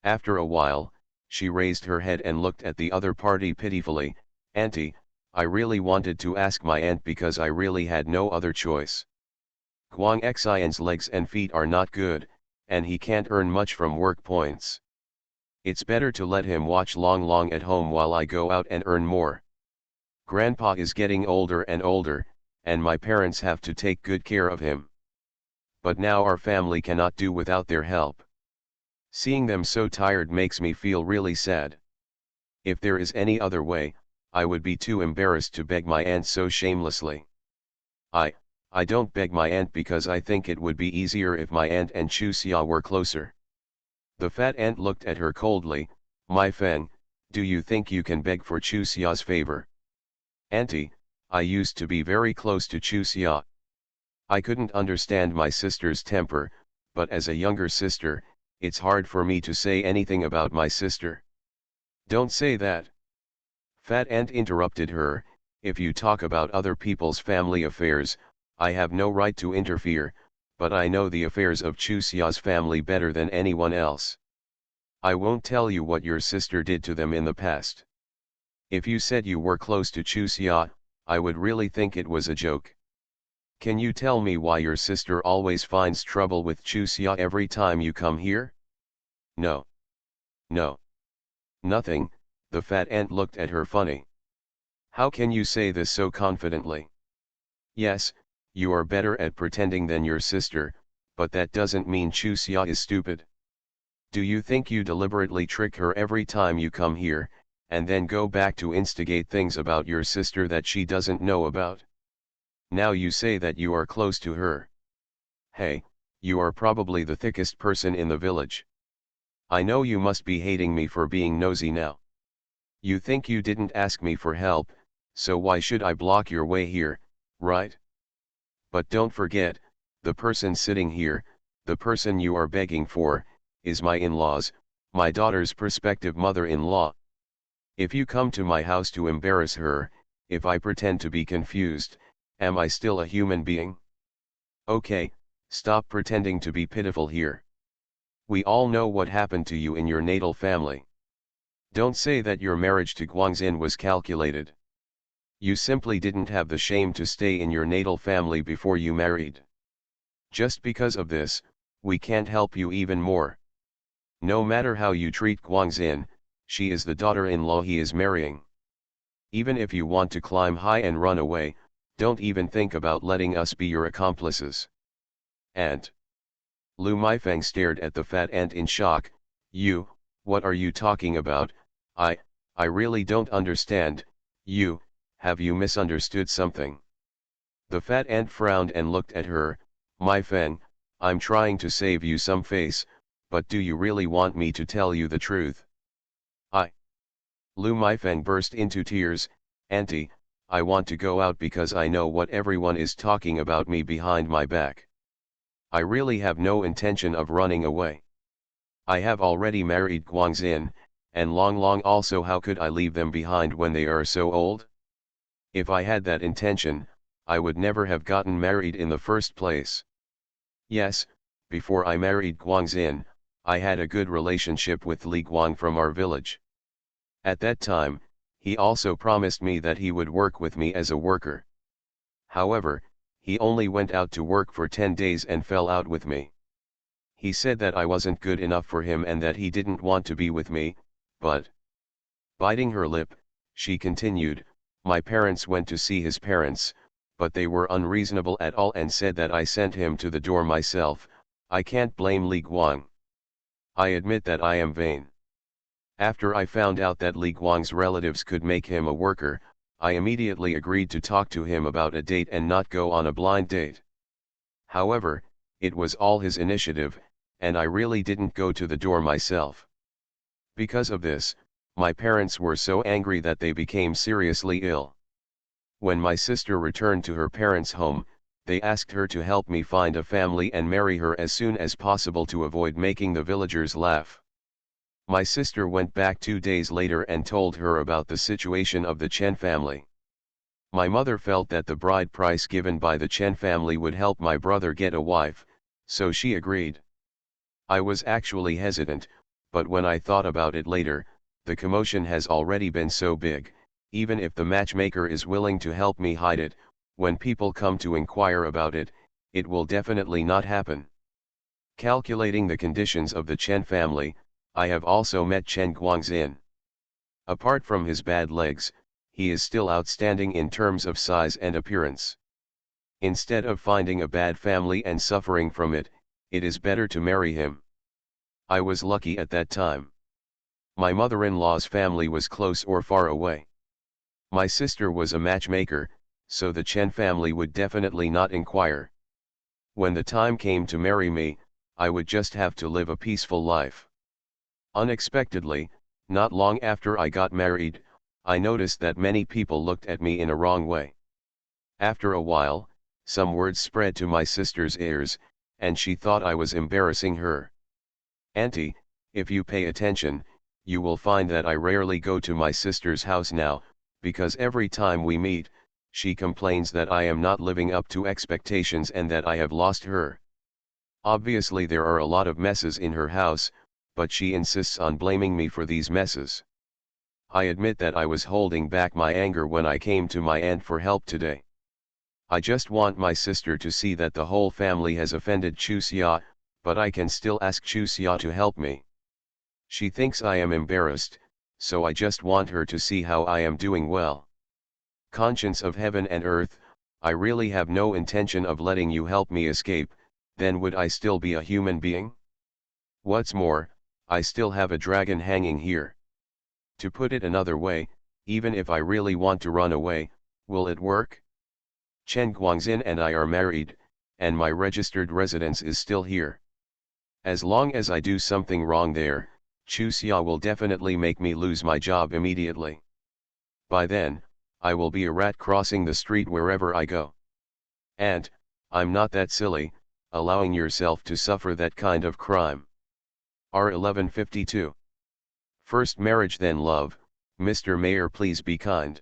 After a while, she raised her head and looked at the other party pitifully. Auntie, I really wanted to ask my aunt because I really had no other choice. Guang Xian's legs and feet are not good, and he can't earn much from work points. It's better to let him watch Long at home while I go out and earn more. Grandpa is getting older and older, and my parents have to take good care of him. But now our family cannot do without their help. Seeing them so tired makes me feel really sad. If there is any other way, I would be too embarrassed to beg my aunt so shamelessly. I don't beg my aunt because I think it would be easier if my aunt and Chu Xia were closer. The fat ant looked at her coldly. My Feng, do you think you can beg for Chu Xia's favor? Auntie, I used to be very close to Chu Xia. I couldn't understand my sister's temper, but as a younger sister, it's hard for me to say anything about my sister. Don't say that. Fat Ant interrupted her. If you talk about other people's family affairs, I have no right to interfere, but I know the affairs of Chu Xia's family better than anyone else. I won't tell you what your sister did to them in the past. If you said you were close to Chu Xia, I would really think it was a joke. Can you tell me why your sister always finds trouble with Chu Xia every time you come here? No. No. Nothing. The fat ant looked at her funny. How can you say this so confidently? Yes, you are better at pretending than your sister, but that doesn't mean Chu Xia is stupid. Do you think you deliberately trick her every time you come here, and then go back to instigate things about your sister that she doesn't know about? Now you say that you are close to her. Hey, you are probably the thickest person in the village. I know you must be hating me for being nosy now. You think you didn't ask me for help, so why should I block your way here, right? But don't forget, the person sitting here, the person you are begging for, is my in-laws, my daughter's prospective mother-in-law. If you come to my house to embarrass her, if I pretend to be confused, am I still a human being? Okay, stop pretending to be pitiful here. We all know what happened to you in your natal family. Don't say that your marriage to Guangxin was calculated. You simply didn't have the shame to stay in your natal family before you married. Just because of this, we can't help you even more. No matter how you treat Guangxin, she is the daughter-in-law he is marrying. Even if you want to climb high and run away, Don't even think about letting us be your accomplices. Ant. Lu Meifeng stared at the fat ant in shock. You, what are you talking about? I really don't understand. Have you misunderstood something? The fat ant frowned and looked at her. Meifeng, I'm trying to save you some face, but do you really want me to tell you the truth? Lu Meifeng burst into tears. Auntie, I want to go out because I know what everyone is talking about me behind my back. I really have no intention of running away. I have already married Guangxin, and Long Long also. How could I leave them behind when they are so old? If I had that intention, I would never have gotten married in the first place. Yes, before I married Guangxin, I had a good relationship with Li Guang from our village. At that time, he also promised me that he would work with me as a worker. However, he only went out to work for 10 days and fell out with me. He said that I wasn't good enough for him and that he didn't want to be with me, but... Biting her lip, she continued, my parents went to see his parents, but they were unreasonable at all and said that I sent him to the door myself. I can't blame Li Guang. I admit that I am vain. After I found out that Li Guang's relatives could make him a worker, I immediately agreed to talk to him about a date and not go on a blind date. However, it was all his initiative, and I really didn't go to the door myself. Because of this, my parents were so angry that they became seriously ill. When my sister returned to her parents' home, they asked her to help me find a family and marry her as soon as possible to avoid making the villagers laugh. My sister went back 2 days later and told her about the situation of the Chen family. My mother felt that the bride price given by the Chen family would help my brother get a wife, so she agreed. I was actually hesitant, but when I thought about it later, the commotion has already been so big, even if the matchmaker is willing to help me hide it, when people come to inquire about it, it will definitely not happen. Calculating the conditions of the Chen family, I have also met Chen Guangxin. Apart from his bad legs, he is still outstanding in terms of size and appearance. Instead of finding a bad family and suffering from it, it is better to marry him. I was lucky at that time. My mother-in-law's family was close or far away. My sister was a matchmaker, so the Chen family would definitely not inquire. When the time came to marry me, I would just have to live a peaceful life. Unexpectedly, not long after I got married, I noticed that many people looked at me in a wrong way. After a while, some words spread to my sister's ears, and she thought I was embarrassing her. Auntie, if you pay attention, you will find that I rarely go to my sister's house now, because every time we meet, she complains that I am not living up to expectations and that I have lost her. Obviously there are a lot of messes in her house, but she insists on blaming me for these messes. I admit that I was holding back my anger when I came to my aunt for help today. I just want my sister to see that the whole family has offended Chuxia, but I can still ask Chuxia to help me. She thinks I am embarrassed, so I just want her to see how I am doing well. Conscience of heaven and earth, I really have no intention of letting you help me escape, then would I still be a human being? What's more, I still have a dragon hanging here. To put it another way, even if I really want to run away, will it work? Chen Guangxin and I are married, and my registered residence is still here. As long as I do something wrong there, Chuxia will definitely make me lose my job immediately. By then, I will be a rat crossing the street wherever I go. And, I'm not that silly, allowing yourself to suffer that kind of crime. R1152. First marriage then love, Mr. Mayor please be kind.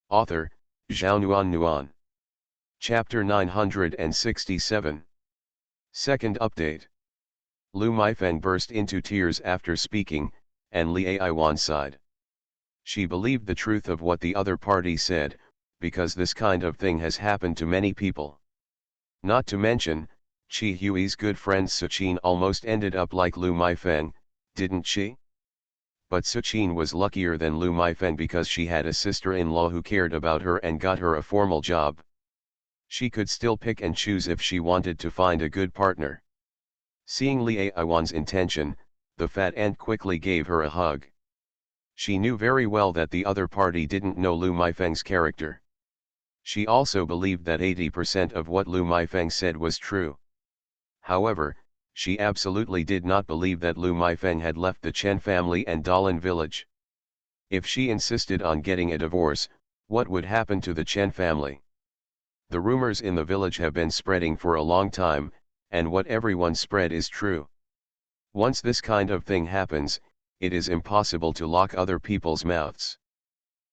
Author, Zhao Nuan Nuan. Chapter 967. Second update. Lu Meifeng burst into tears after speaking, and Li Aiwan sighed. She believed the truth of what the other party said, because this kind of thing has happened to many people. Not to mention, Chi Hui's good friend Suqin almost ended up like Lu Meifeng, didn't she? But Suqin was luckier than Lu Meifeng because she had a sister-in-law who cared about her and got her a formal job. She could still pick and choose if she wanted to find a good partner. Seeing Li Aiwan's intention, the fat ant quickly gave her a hug. She knew very well that the other party didn't know Lu Meifeng's character. She also believed that 80% of what Lu Meifeng said was true. However, she absolutely did not believe that Lu Meifeng had left the Chen family and Dalian village. If she insisted on getting a divorce, what would happen to the Chen family? The rumors in the village have been spreading for a long time, and what everyone spread is true. Once this kind of thing happens, it is impossible to lock other people's mouths.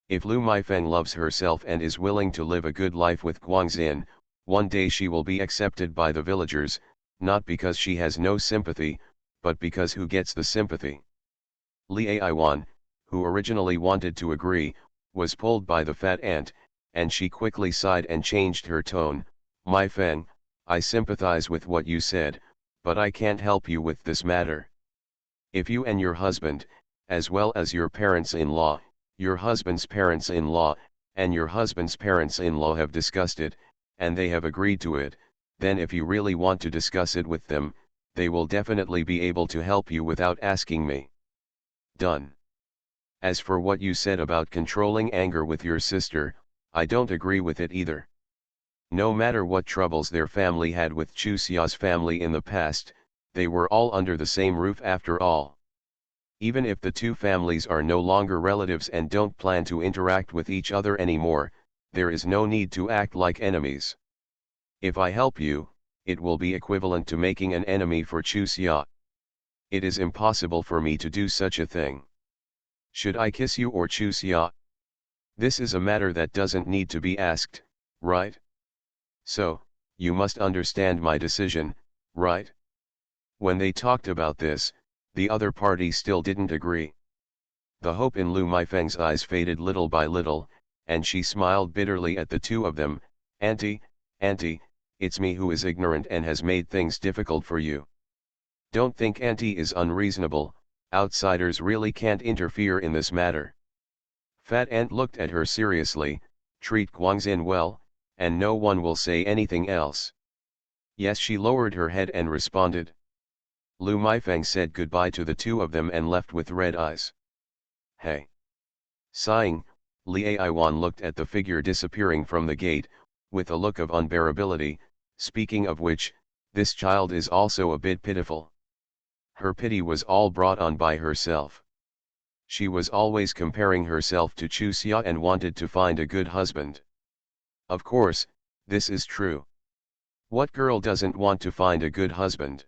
If Lu Meifeng loves herself and is willing to live a good life with Guangxin, one day she will be accepted by the villagers, not because she has no sympathy, but because who gets the sympathy? Li Aiwan, who originally wanted to agree, was pulled by the fat ant, and she quickly sighed and changed her tone. Meifeng, I sympathize with what you said, but I can't help you with this matter. If you and your husband, as well as your parents-in-law, your husband's parents-in-law, and your husband's parents-in-law have discussed it, and they have agreed to it, then if you really want to discuss it with them, they will definitely be able to help you without asking me. Done. As for what you said about controlling anger with your sister, I don't agree with it either. No matter what troubles their family had with Chu Xia's family in the past, they were all under the same roof after all. Even if the two families are no longer relatives and don't plan to interact with each other anymore, there is no need to act like enemies. If I help you, it will be equivalent to making an enemy for Chu Xia. It is impossible for me to do such a thing. Should I kiss you or Chu Xia? This is a matter that doesn't need to be asked, right? So, you must understand my decision, right? When they talked about this, the other party still didn't agree. The hope in Lu Meifeng's eyes faded little by little, and she smiled bitterly at the two of them. Auntie, it's me who is ignorant and has made things difficult for you. Don't think Auntie is unreasonable, outsiders really can't interfere in this matter. Fat Ant looked at her seriously. Treat Guangxin well, and no one will say anything else. Yes, she lowered her head and responded. Lu Meifeng said goodbye to the two of them and left with red eyes. Hey! Sighing, Li Aiwan looked at the figure disappearing from the gate, with a look of unbearability. Speaking of which, this child is also a bit pitiful. Her pity was all brought on by herself. She was always comparing herself to Chu Xia and wanted to find a good husband. Of course, this is true. What girl doesn't want to find a good husband?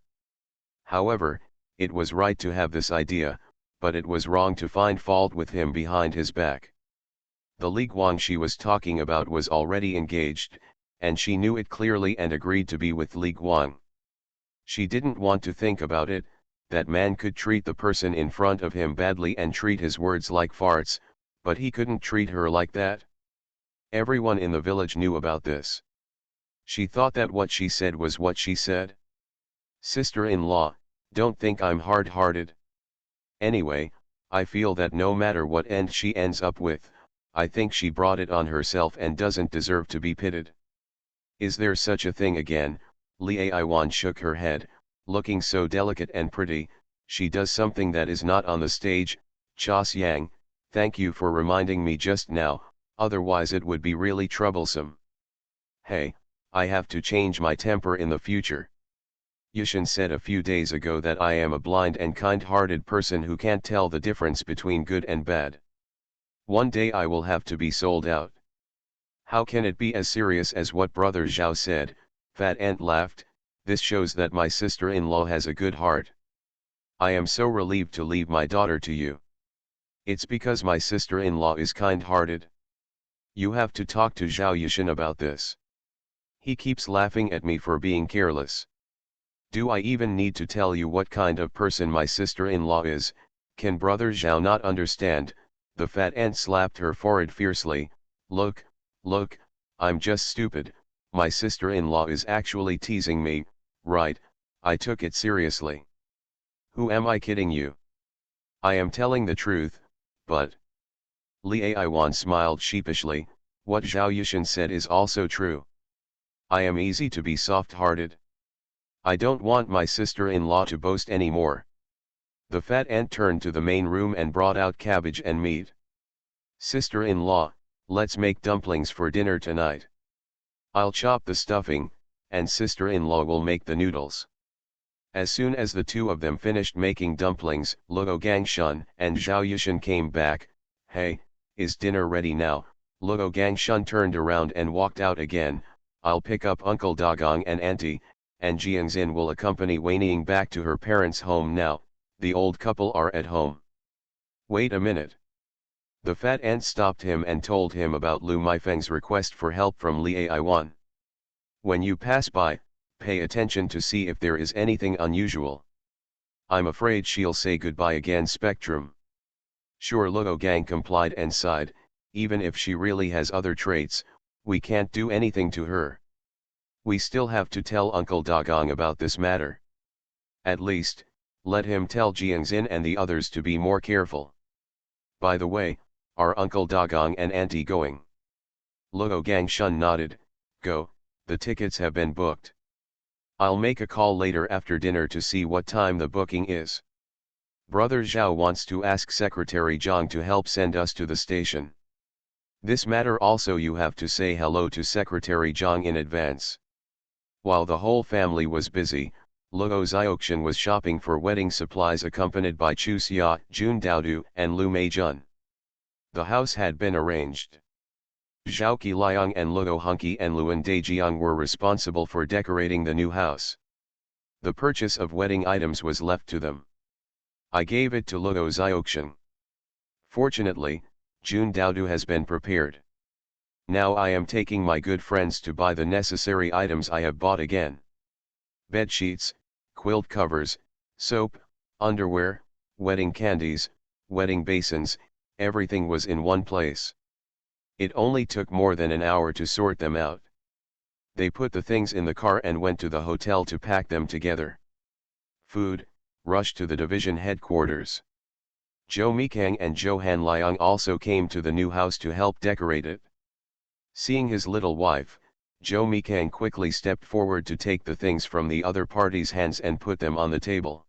However, it was right to have this idea, but it was wrong to find fault with him behind his back. The Li Guang she was talking about was already engaged, and she knew it clearly and agreed to be with Li Guang. She didn't want to think about it. That man could treat the person in front of him badly and treat his words like farts, but he couldn't treat her like that. Everyone in the village knew about this. She thought that what she said was what she said. Sister-in-law, don't think I'm hard-hearted. Anyway, I feel that no matter what end she ends up with, I think she brought it on herself and doesn't deserve to be pitied. Is there such a thing again? Li Aiwan shook her head. Looking so delicate and pretty, she does something that is not on the stage. Cha Xiang, thank you for reminding me just now, otherwise it would be really troublesome. Hey, I have to change my temper in the future. Yushin said a few days ago that I am a blind and kind-hearted person who can't tell the difference between good and bad. One day I will have to be sold out. How can it be as serious as what Brother Zhao said? Fat Ant laughed. This shows that my sister-in-law has a good heart. I am so relieved to leave my daughter to you. It's because my sister-in-law is kind-hearted. You have to talk to Zhao Yushin about this. He keeps laughing at me for being careless. Do I even need to tell you what kind of person my sister-in-law is? Can Brother Zhao not understand? The fat ant slapped her forehead fiercely. Look, I'm just stupid. My sister-in-law is actually teasing me. Right, I took it seriously. Who am I kidding you? I am telling the truth, but... Li Aiwan smiled sheepishly. What Zhao Yushin said is also true. I am easy to be soft-hearted. I don't want my sister-in-law to boast any more. The fat aunt turned to the main room and brought out cabbage and meat. Sister-in-law, let's make dumplings for dinner tonight. I'll chop the stuffing, and sister-in-law will make the noodles. As soon as the two of them finished making dumplings, Luo Gangshun and Zhao Yushan came back. Hey, is dinner ready now? Luo Gangshun turned around and walked out again. I'll pick up Uncle Dagong and Auntie, and Jiangxin will accompany Weining back to her parents' home now. The old couple are at home. Wait a minute. The fat aunt stopped him and told him about Lu Meifeng's request for help from Li Aiwan. When you pass by, pay attention to see if there is anything unusual. I'm afraid she'll say goodbye again. Spectrum. Sure. Luo Gang complied and sighed. Even if she really has other traits, we can't do anything to her. We still have to tell Uncle Dagong about this matter. At least, let him tell Jiangxin and the others to be more careful. By the way, are Uncle Dagong and Auntie going? Luo Gangshun nodded. Go, the tickets have been booked. I'll make a call later after dinner to see what time the booking is. Brother Zhao wants to ask Secretary Zhang to help send us to the station. This matter also you have to say hello to Secretary Zhang in advance. While the whole family was busy, Luo Xiaoxian was shopping for wedding supplies accompanied by Chu Xia, Jun Daodu, and Lu Meijun. The house had been arranged. Zhao Qiliang and Luo Hunky and Luan Dejiang were responsible for decorating the new house. The purchase of wedding items was left to them. I gave it to Luo Xiaoxian. Fortunately, Jun Daodu has been prepared. Now I am taking my good friends to buy the necessary items I have bought again. Bed sheets, quilt covers, soap, underwear, wedding candies, wedding basins, everything was in one place. It only took more than an hour to sort them out. They put the things in the car and went to the hotel to pack them together. Food, rushed to the division headquarters. Zhou Mikang and Zhou Hanliang also came to the new house to help decorate it. Seeing his little wife, Zhou Mikang quickly stepped forward to take the things from the other party's hands and put them on the table.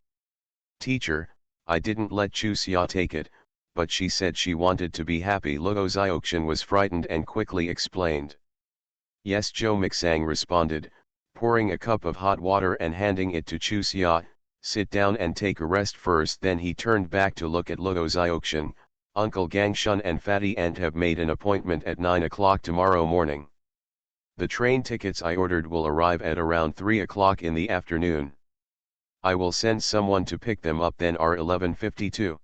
Teacher, I didn't let Chu Xia take it, but she said she wanted to be happy. Luo Xiaoxian was frightened and quickly explained. Yes, Zhou Mixang responded, pouring a cup of hot water and handing it to Chu Xia. Sit down and take a rest first. Then he turned back to look at Luo Xiaoxian. Uncle Gangshun and Fatty Ant have made an appointment at 9 o'clock tomorrow morning. The train tickets I ordered will arrive at around 3 o'clock in the afternoon. I will send someone to pick them up then. Are 11:52.